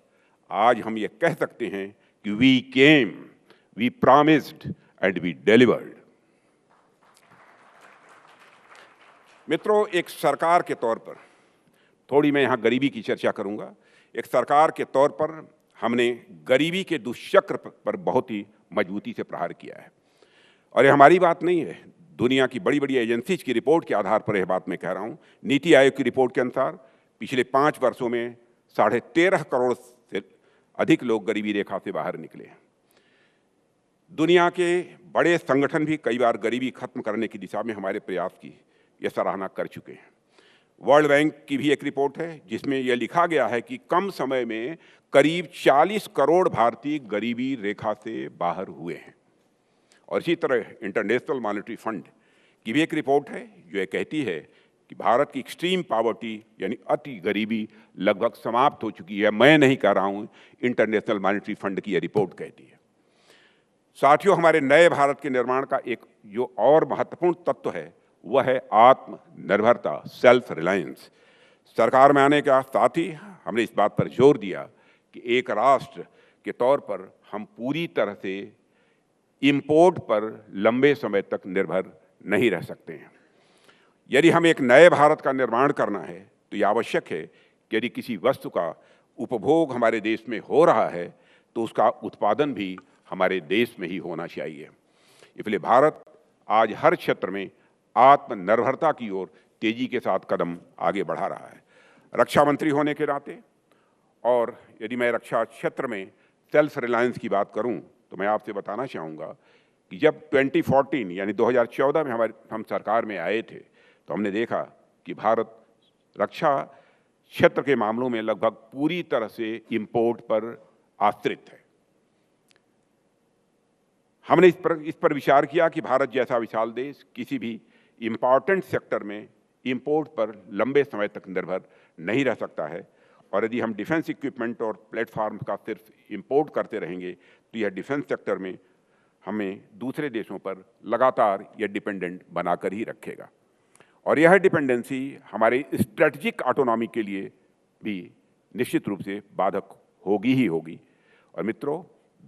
आज हम ये कह सकते हैं कि we came, we promised and we delivered. मित्रों, एक सरकार के तौर पर थोड़ी मैं यहाँ गरीबी की चर्चा करूँगा। एक सरकार के तौर पर हमने गरीबी के दुष्चक्र पर बहुत ही मजबूती से प्रहार किया है। और ये हमारी बात नहीं है, दुनिया की बड़ी बड़ी एजेंसीज की रिपोर्ट के आधार पर यह बात मैं कह रहा हूँ। नीति आयोग की रिपोर्ट के अनुसार पिछले 5 वर्षों में 13.5 करोड़ से अधिक लोग गरीबी रेखा से बाहर निकले। दुनिया के बड़े संगठन भी कई बार गरीबी खत्म करने की दिशा में हमारे प्रयास की यह सराहना कर चुके हैं। वर्ल्ड बैंक की भी एक रिपोर्ट है जिसमें यह लिखा गया है कि कम समय में करीब 40 करोड़ भारतीय गरीबी रेखा से बाहर हुए हैं। और इसी तरह इंटरनेशनल मॉनेटरी फंड की भी एक रिपोर्ट है जो ये कहती है कि भारत की एक्सट्रीम पॉवर्टी यानी अति गरीबी लगभग समाप्त हो चुकी है। मैं नहीं कह रहा हूँ, इंटरनेशनल मॉनेटरी फंड की यह रिपोर्ट कहती है। साथियों, हमारे नए भारत के निर्माण का एक जो और महत्वपूर्ण तत्व है वह है आत्मनिर्भरता, सेल्फ रिलायंस। सरकार में आने के साथ ही हमने इस बात पर जोर दिया कि एक राष्ट्र के तौर पर हम पूरी तरह से इंपोर्ट पर लंबे समय तक निर्भर नहीं रह सकते हैं। यदि हम एक नए भारत का निर्माण करना है तो यह आवश्यक है कि यदि किसी वस्तु का उपभोग हमारे देश में हो रहा है तो उसका उत्पादन भी हमारे देश में ही होना चाहिए। इसलिए भारत आज हर क्षेत्र में आत्मनिर्भरता की ओर तेजी के साथ कदम आगे बढ़ा रहा है। रक्षा मंत्री होने के नाते, और यदि मैं रक्षा क्षेत्र में सेल्फ रिलायंस की बात करूं तो मैं आपसे बताना चाहूँगा कि जब 2014 यानी 2014 में हम सरकार में आए थे तो हमने देखा कि भारत रक्षा क्षेत्र के मामलों में लगभग पूरी तरह से इंपोर्ट पर आश्रित है। हमने इस पर विचार किया कि भारत जैसा विशाल देश किसी भी इंपॉर्टेंट सेक्टर में इंपोर्ट पर लंबे समय तक निर्भर नहीं रह सकता है, और यदि हम डिफेंस इक्विपमेंट और प्लेटफॉर्म का सिर्फ इंपोर्ट करते रहेंगे तो यह डिफेंस सेक्टर में हमें दूसरे देशों पर लगातार यह डिपेंडेंट बनाकर ही रखेगा, और यह डिपेंडेंसी हमारे स्ट्रेटजिक ऑटोनॉमी के लिए भी निश्चित रूप से बाधक होगी ही होगी। और मित्रों,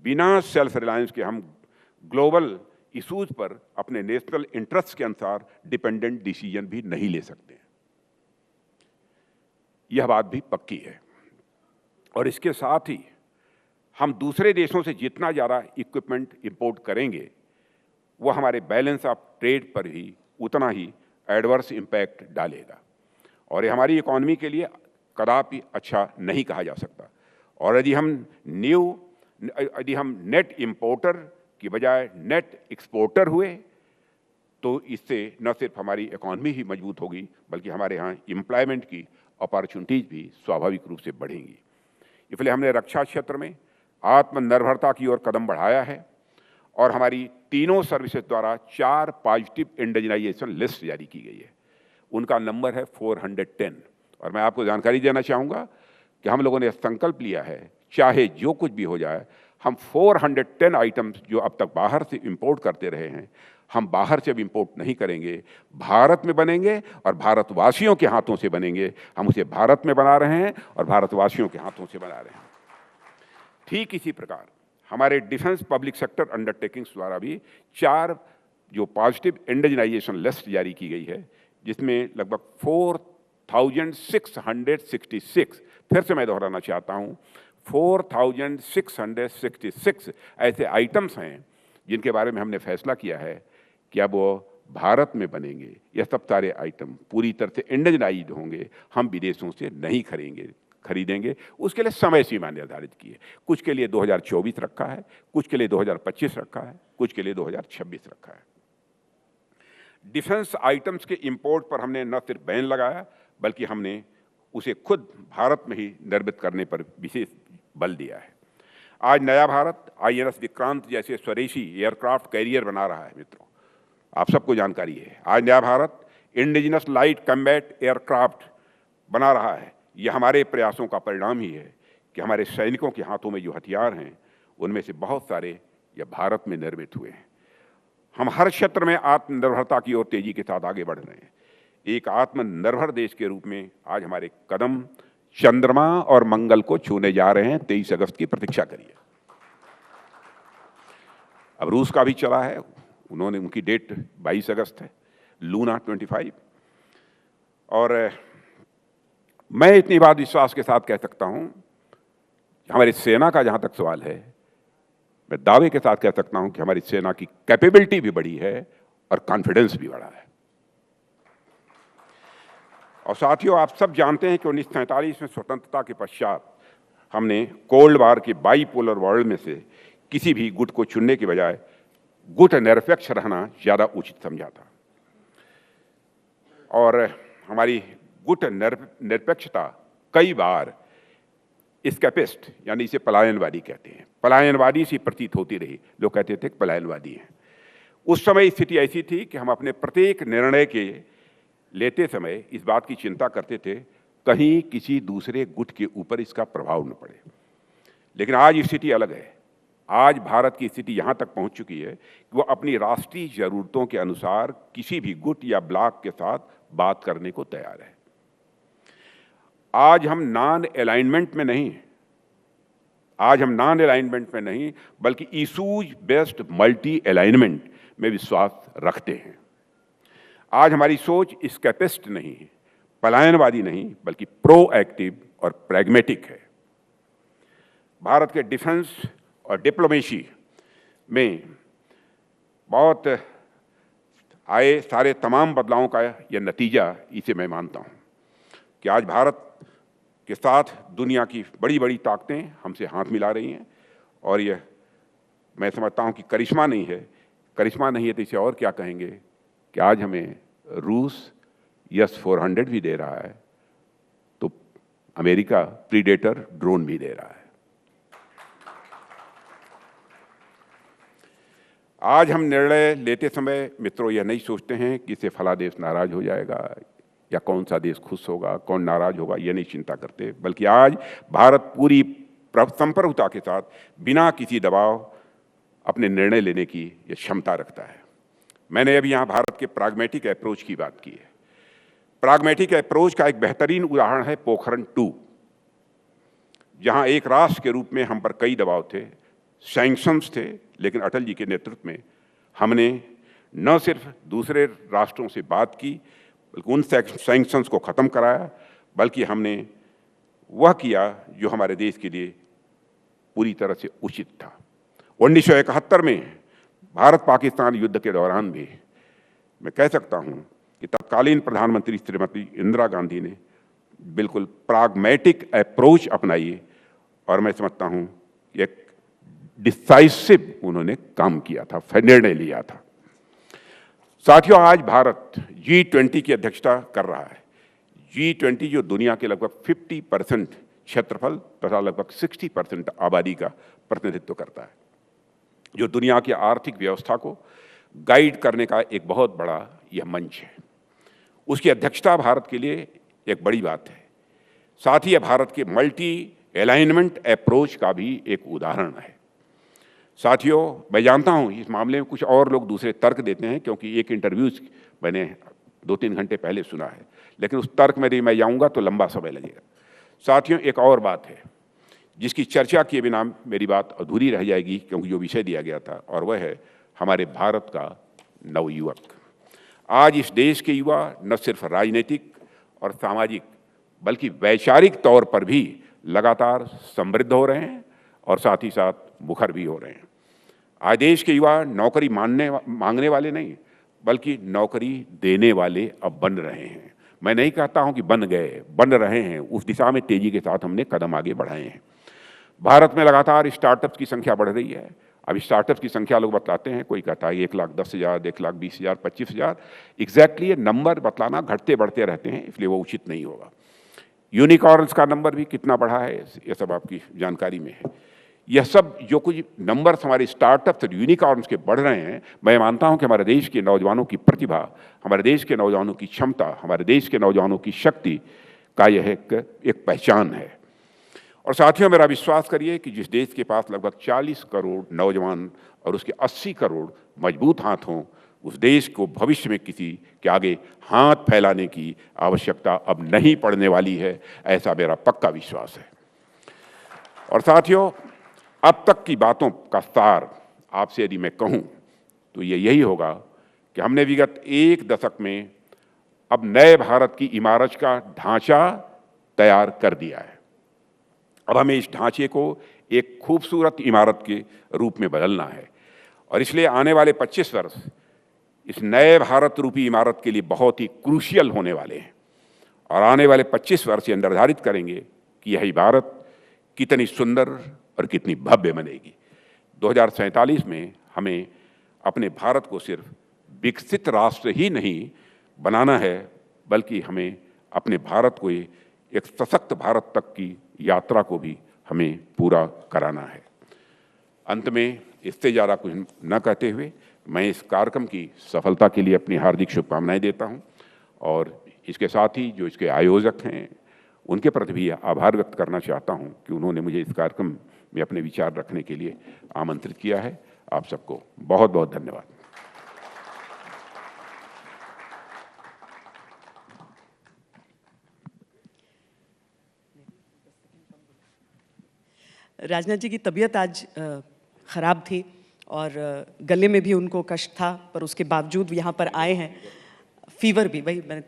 बिना सेल्फ रिलायंस के हम ग्लोबल इशूज पर अपने नेशनल इंटरेस्ट के अनुसार डिपेंडेंट डिसीजन भी नहीं ले सकते। यह बात भी पक्की है, और इसके साथ ही हम दूसरे देशों से जितना ज़्यादा इक्विपमेंट इंपोर्ट करेंगे वो हमारे बैलेंस ऑफ ट्रेड पर भी उतना ही एडवर्स इम्पैक्ट डालेगा, और ये हमारी इकॉनमी के लिए कदापि अच्छा नहीं कहा जा सकता। और यदि हम नेट इंपोर्टर की बजाय नेट एक्सपोर्टर हुए तो इससे न सिर्फ हमारी इकॉनमी ही मजबूत होगी बल्कि हमारे यहाँ एम्प्लॉयमेंट की अपॉर्चुनिटीज भी स्वाभाविक रूप से बढ़ेंगी। इसलिए हमने रक्षा क्षेत्र में आत्मनिर्भरता की ओर कदम बढ़ाया है, और हमारी तीनों सर्विसेज द्वारा 4 पॉजिटिव इंडिजिनाइजेशन लिस्ट जारी की गई है। उनका नंबर है 410, और मैं आपको जानकारी देना चाहूँगा कि हम लोगों ने संकल्प लिया है, चाहे जो कुछ भी हो जाए, हम 410 आइटम्स जो अब तक बाहर से इंपोर्ट करते रहे हैं, हम बाहर से भी इंपोर्ट नहीं करेंगे, भारत में बनेंगे और भारतवासियों के हाथों से बनेंगे। हम उसे भारत में बना रहे हैं और भारतवासियों के हाथों से बना रहे हैं। ठीक इसी प्रकार हमारे डिफेंस पब्लिक सेक्टर अंडरटेकिंग्स द्वारा भी 4 जो पॉजिटिव इंडिजिनाइजेशन लिस्ट जारी की गई है, जिसमें लगभग 4,666, फिर से मैं दोहराना चाहता हूँ, 4,666 ऐसे आइटम्स हैं जिनके बारे में हमने फैसला किया है कि अब वो भारत में बनेंगे। यह सब सारे आइटम पूरी तरह से इंडिजिनाइज्ड होंगे, हम विदेशों से नहीं खरीदेंगे। उसके लिए समय सीमा निर्धारित की है। कुछ के लिए 2024 रखा है, कुछ के लिए 2025 रखा है, कुछ के लिए 2026 रखा है। डिफेंस आइटम्स के इंपोर्ट पर हमने न सिर्फ बैन लगाया बल्कि हमने उसे खुद भारत में ही निर्मित करने पर विशेष बल दिया है। आज नया भारत INS विक्रांत जैसे स्वदेशी एयरक्राफ्ट कैरियर बना रहा है। मित्रों, आप सबको जानकारी है, आज नया Bharat indigenous light combat aircraft बना रहा है। यह हमारे प्रयासों का परिणाम ही है कि हमारे सैनिकों के हाथों में जो हथियार हैं उनमें से बहुत सारे यह भारत में निर्मित हुए हैं। हम हर क्षेत्र में आत्मनिर्भरता की ओर तेजी के साथ आगे बढ़ रहे हैं। एक आत्मनिर्भर देश के रूप में आज हमारे कदम चंद्रमा और मंगल को छूने जा रहे हैं। 23 अगस्त की प्रतीक्षा करिए। अब रूस का भी चला है, उनकी डेट 22 अगस्त है, लूना 25। और मैं इतनी बात विश्वास के साथ कह सकता हूं, हमारी सेना का जहां तक सवाल है, मैं दावे के साथ कह सकता हूं कि हमारी सेना की कैपेबिलिटी भी बढ़ी है और कॉन्फिडेंस भी बढ़ा है। और साथियों, आप सब जानते हैं कि 1947 में स्वतंत्रता के पश्चात हमने कोल्ड वार के बाईपोलर वर्ल्ड में से किसी भी गुट को चुनने के बजाय गुट निरपेक्ष रहना ज़्यादा उचित समझा था। और हमारी गुट निरपेक्षता कई बार एस्केपिस्ट, यानी इसे पलायनवादी कहते हैं, पलायनवादी सी प्रतीत होती रही। लोग कहते थे पलायनवादी हैं। उस समय स्थिति ऐसी थी कि हम अपने प्रत्येक निर्णय के लेते समय इस बात की चिंता करते थे कहीं किसी दूसरे गुट के ऊपर इसका प्रभाव न पड़े। लेकिन आज स्थिति अलग है। आज भारत की स्थिति यहाँ तक पहुँच चुकी है कि वो अपनी राष्ट्रीय जरूरतों के अनुसार किसी भी गुट या ब्लॉक के साथ बात करने को तैयार है। आज हम नॉन अलाइनमेंट में नहीं बल्कि इशूज बेस्ड मल्टी अलाइनमेंट में विश्वास रखते हैं। आज हमारी सोच एस्केपिस्ट नहीं है, पलायनवादी नहीं, बल्कि प्रोएक्टिव और प्रैग्मेटिक है। भारत के डिफेंस और डिप्लोमेसी में बहुत आए सारे तमाम बदलावों का यह नतीजा इसे मैं मानता हूँ कि आज भारत के साथ दुनिया की बड़ी बड़ी ताकतें हमसे हाथ मिला रही हैं, और यह मैं समझता हूँ कि करिश्मा नहीं है तो इसे और क्या कहेंगे कि आज हमें रूस S-400 भी दे रहा है। तो अमेरिका प्रीडेटर ड्रोन भी दे रहा है। आज हम निर्णय लेते समय मित्रों यह नहीं सोचते हैं कि इससे फला देश नाराज हो जाएगा या कौन सा देश खुश होगा, कौन नाराज होगा, यह नहीं चिंता करते, बल्कि आज भारत पूरी संप्रभुता के साथ बिना किसी दबाव अपने निर्णय लेने की यह क्षमता रखता है। मैंने अभी यहाँ भारत के प्राग्मेटिक अप्रोच की बात की है। प्राग्मेटिक अप्रोच का एक बेहतरीन उदाहरण है पोखरण 2, जहाँ एक राष्ट्र के रूप में हम पर कई दबाव थे, सैंक्शंस थे, लेकिन अटल जी के नेतृत्व में हमने न सिर्फ दूसरे राष्ट्रों से बात की, बल्कि उन सैंक्शंस को ख़त्म कराया, बल्कि हमने वह किया जो हमारे देश के लिए पूरी तरह से उचित था। 1971 में भारत पाकिस्तान युद्ध के दौरान भी मैं कह सकता हूं कि तत्कालीन प्रधानमंत्री श्रीमती इंदिरा गांधी ने बिल्कुल प्राग्मेटिक अप्रोच अपनाई और मैं समझता हूं कि एक डिसाइसिव उन्होंने काम किया था, निर्णय लिया था। साथियों, आज भारत G20 की अध्यक्षता कर रहा है। G20 जो दुनिया के लगभग 50% क्षेत्रफल तथा लगभग 60% आबादी का प्रतिनिधित्व करता है, जो दुनिया की आर्थिक व्यवस्था को गाइड करने का एक बहुत बड़ा यह मंच है। उसकी अध्यक्षता भारत के लिए एक बड़ी बात है। साथ ही यह भारत के मल्टी अलाइनमेंट अप्रोच का भी एक उदाहरण है। साथियों, मैं जानता हूं इस मामले में कुछ और लोग दूसरे तर्क देते हैं, क्योंकि एक इंटरव्यूज मैंने 2-3 घंटे पहले सुना है, लेकिन उस तर्क में यदि मैं जाऊंगा तो लंबा समय लगेगा। साथियों, एक और बात है जिसकी चर्चा किए बिना मेरी बात अधूरी रह जाएगी, क्योंकि जो विषय दिया गया था, और वह है हमारे भारत का नवयुवक। आज इस देश के युवा न सिर्फ राजनीतिक और सामाजिक बल्कि वैचारिक तौर पर भी लगातार समृद्ध हो रहे हैं और साथ ही साथ मुखर भी हो रहे हैं। आज देश के युवा नौकरी मांगने वाले नहीं, बल्कि नौकरी देने वाले अब बन रहे हैं। मैं नहीं कहता हूं कि बन गए, बन रहे हैं। उस दिशा में तेजी के साथ हमने कदम आगे बढ़ाए हैं। भारत में लगातार स्टार्टअप्स की संख्या बढ़ रही है। अब स्टार्टअप्स की संख्या लोग बतलाते हैं, कोई कहता है 1,10,000, 1,20,000, 25,000। एग्जैक्टली ये नंबर बतलाना घटते बढ़ते रहते हैं, इसलिए वो उचित नहीं होगा। यूनिकॉर्न्स का नंबर भी कितना बढ़ा है, ये सब आपकी जानकारी में है। यह सब जो कुछ नंबर्स हमारे स्टार्टअप्स और यूनिकॉर्न्स के बढ़ रहे हैं, मैं मानता हूं कि हमारे देश के नौजवानों की प्रतिभा, हमारे देश के नौजवानों की क्षमता, हमारे देश के नौजवानों की शक्ति का यह एक पहचान है। और साथियों, मेरा विश्वास करिए कि जिस देश के पास लगभग 40 करोड़ नौजवान और उसके 80 करोड़ मजबूत हाथ हों, उस देश को भविष्य में किसी के आगे हाथ फैलाने की आवश्यकता अब नहीं पड़ने वाली है, ऐसा मेरा पक्का विश्वास है। और साथियों, अब तक की बातों का सार आपसे यदि मैं कहूं तो ये यही होगा कि हमने विगत 1 दशक में अब नए भारत की इमारत का ढांचा तैयार कर दिया है। अब हमें इस ढांचे को एक खूबसूरत इमारत के रूप में बदलना है और इसलिए आने वाले 25 वर्ष इस नए भारत रूपी इमारत के लिए बहुत ही क्रूशियल होने वाले हैं और आने वाले 25 वर्ष ये निर्धारित करेंगे कि यह इमारत कितनी सुंदर और कितनी भव्य बनेगी। 2047 में हमें अपने भारत को सिर्फ विकसित राष्ट्र ही नहीं बनाना है, बल्कि हमें अपने भारत को एक सशक्त भारत तक की यात्रा को भी हमें पूरा कराना है। अंत में इससे ज़्यादा कुछ न कहते हुए मैं इस कार्यक्रम की सफलता के लिए अपनी हार्दिक शुभकामनाएं देता हूं और इसके साथ ही जो इसके आयोजक हैं उनके प्रति भी आभार व्यक्त करना चाहता हूं कि उन्होंने मुझे इस कार्यक्रम में अपने विचार रखने के लिए आमंत्रित किया है। आप सबको बहुत बहुत धन्यवाद। राजनाथ जी की तबीयत आज ख़राब थी और गले में भी उनको कष्ट था, पर उसके बावजूद यहाँ पर आए हैं। फीवर भी, भाई मैंने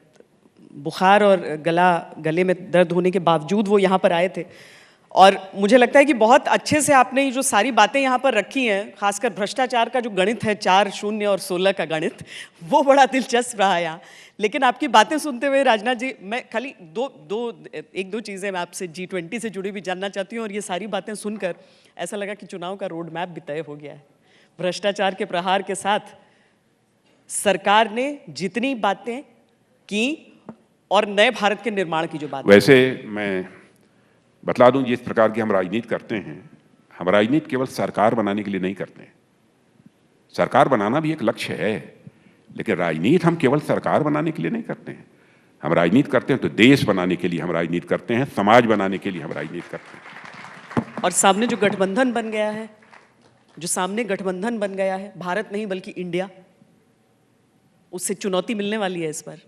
बुखार और गले में दर्द होने के बावजूद वो यहाँ पर आए थे और मुझे लगता है कि बहुत अच्छे से आपने ये जो सारी बातें यहाँ पर रखी हैं, खासकर भ्रष्टाचार का जो गणित है 4, 0 और 16 का गणित, वो बड़ा दिलचस्प रहा यहाँ। लेकिन आपकी बातें सुनते हुए राजनाथ जी, मैं खाली एक दो चीज़ें मैं आपसे G20 से जुड़ी भी जानना चाहती हूँ और ये सारी बातें सुनकर ऐसा लगा कि चुनाव का रोड मैप भी तय हो गया है। भ्रष्टाचार के प्रहार के साथ सरकार ने जितनी बातें की और नए भारत के निर्माण की जो बात, वैसे मैं बतला दूं, जिस प्रकार की हम राजनीति करते हैं, हम राजनीति केवल सरकार बनाने के लिए नहीं करते हैं। सरकार बनाना भी एक लक्ष्य है, लेकिन राजनीति हम केवल सरकार बनाने के लिए नहीं करते हैं। हम राजनीति करते हैं तो देश बनाने के लिए हम राजनीति करते हैं, समाज बनाने के लिए हम राजनीति करते हैं। और सामने जो गठबंधन बन गया है, भारत नहीं बल्कि इंडिया, उससे चुनौती मिलने वाली है इस पर।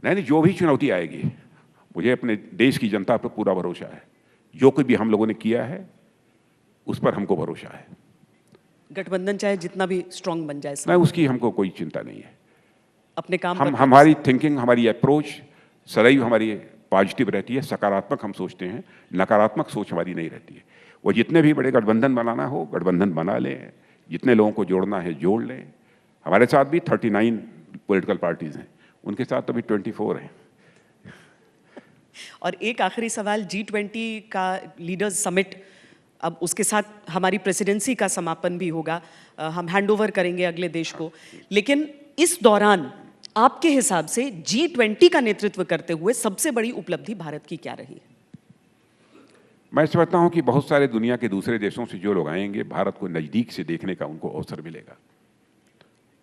नहीं, जो भी चुनौती आएगी, मुझे अपने देश की जनता पर पूरा भरोसा है। जो कुछ भी हम लोगों ने किया है उस पर हमको भरोसा है। गठबंधन चाहे जितना भी स्ट्रांग बन जाए, नहीं, उसकी हमको कोई चिंता नहीं है। अपने काम हमारी थिंकिंग, हमारी अप्रोच सदैव हमारी पॉजिटिव रहती है, सकारात्मक हम सोचते हैं, नकारात्मक सोच हमारी नहीं रहती है। वो जितने भी बड़े गठबंधन बनाना हो, गठबंधन बना लें, जितने लोगों को जोड़ना है जोड़ लें। हमारे साथ भी 39 पॉलिटिकल पार्टीज हैं, उनके साथ अभी 24 हैं। और एक आखिरी सवाल, G20 का लीडर्स समिट, अब उसके साथ हमारी प्रेसिडेंसी का समापन भी होगा, हम हैंडओवर करेंगे अगले देश को, लेकिन इस दौरान आपके हिसाब से G20 का नेतृत्व करते हुए सबसे बड़ी उपलब्धि भारत की क्या रही? मैं समझता हूं कि बहुत सारे दुनिया के दूसरे देशों से जो लोग आएंगे, भारत को नज़दीक से देखने का उनको अवसर मिलेगा।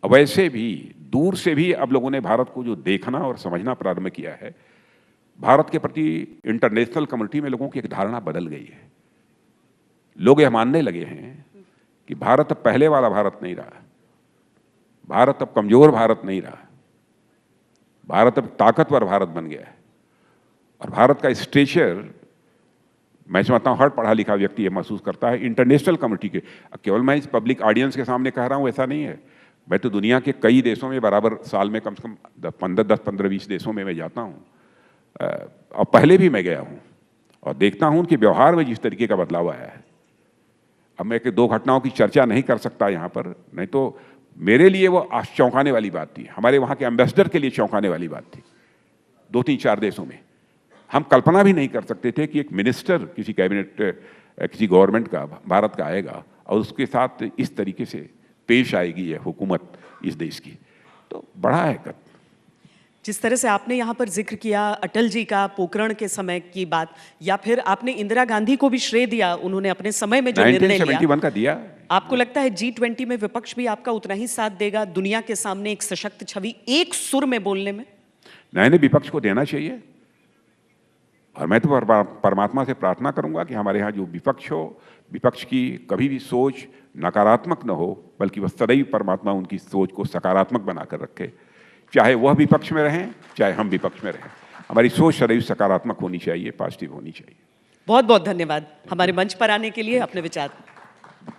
अब वैसे भी दूर से भी अब लोगों ने भारत को जो देखना और समझना प्रारंभ किया है, भारत के प्रति इंटरनेशनल कम्युनिटी में लोगों की एक धारणा बदल गई है। लोग यह मानने लगे हैं कि भारत अब पहले वाला भारत नहीं रहा, भारत अब कमजोर भारत नहीं रहा, भारत अब ताकतवर भारत बन गया है। और भारत का स्टेचर, मैं समझता हूँ हर पढ़ा लिखा व्यक्ति ये महसूस करता है इंटरनेशनल कम्युनिटी के। केवल मैं इस पब्लिक ऑडियंस के सामने कह रहा हूँ ऐसा नहीं है, मैं तो दुनिया के कई देशों में बराबर साल में कम से कम 10-15-20 देशों में मैं जाता हूँ, और पहले भी मैं गया हूँ, और देखता हूँ उनके व्यवहार में जिस तरीके का बदलाव आया है। अब मैं एक दो घटनाओं की चर्चा नहीं कर सकता यहाँ पर, नहीं तो मेरे लिए वो चौंकाने वाली बात थी, हमारे वहाँ के एम्बेसडर के लिए चौंकाने वाली बात थी। 2-3-4 देशों में हम कल्पना भी नहीं कर सकते थे कि एक मिनिस्टर किसी कैबिनेट, किसी गवर्नमेंट का, भारत का आएगा और उसके साथ इस तरीके से पेश आएगी यह हुकूमत इस देश की। तो बड़ा है। जिस तरह से आपने यहाँ पर जिक्र किया अटल जी का पोखरण के समय की बात, या फिर आपने इंदिरा गांधी को भी श्रेय दिया, उन्होंने अपने समय में जो निर्णय लिया, 1971 का दिया। आपको लगता है G20 में विपक्ष भी आपका उतना ही साथ देगा, दुनिया के सामने एक सशक्त छवि, एक सुर में बोलने में? नहीं, विपक्ष को देना चाहिए। और मैं तो परमात्मा से प्रार्थना करूंगा कि हमारे यहाँ जो विपक्ष हो, विपक्ष की कभी भी सोच नकारात्मक न हो, बल्कि वह सदैव परमात्मा उनकी सोच को सकारात्मक बनाकर रखे। चाहे वह विपक्ष में रहें, चाहे हम विपक्ष में रहें, हमारी सोच सदैव सकारात्मक होनी चाहिए, पॉजिटिव होनी चाहिए। बहुत बहुत धन्यवाद हमारे मंच पर आने के लिए, अपने विचार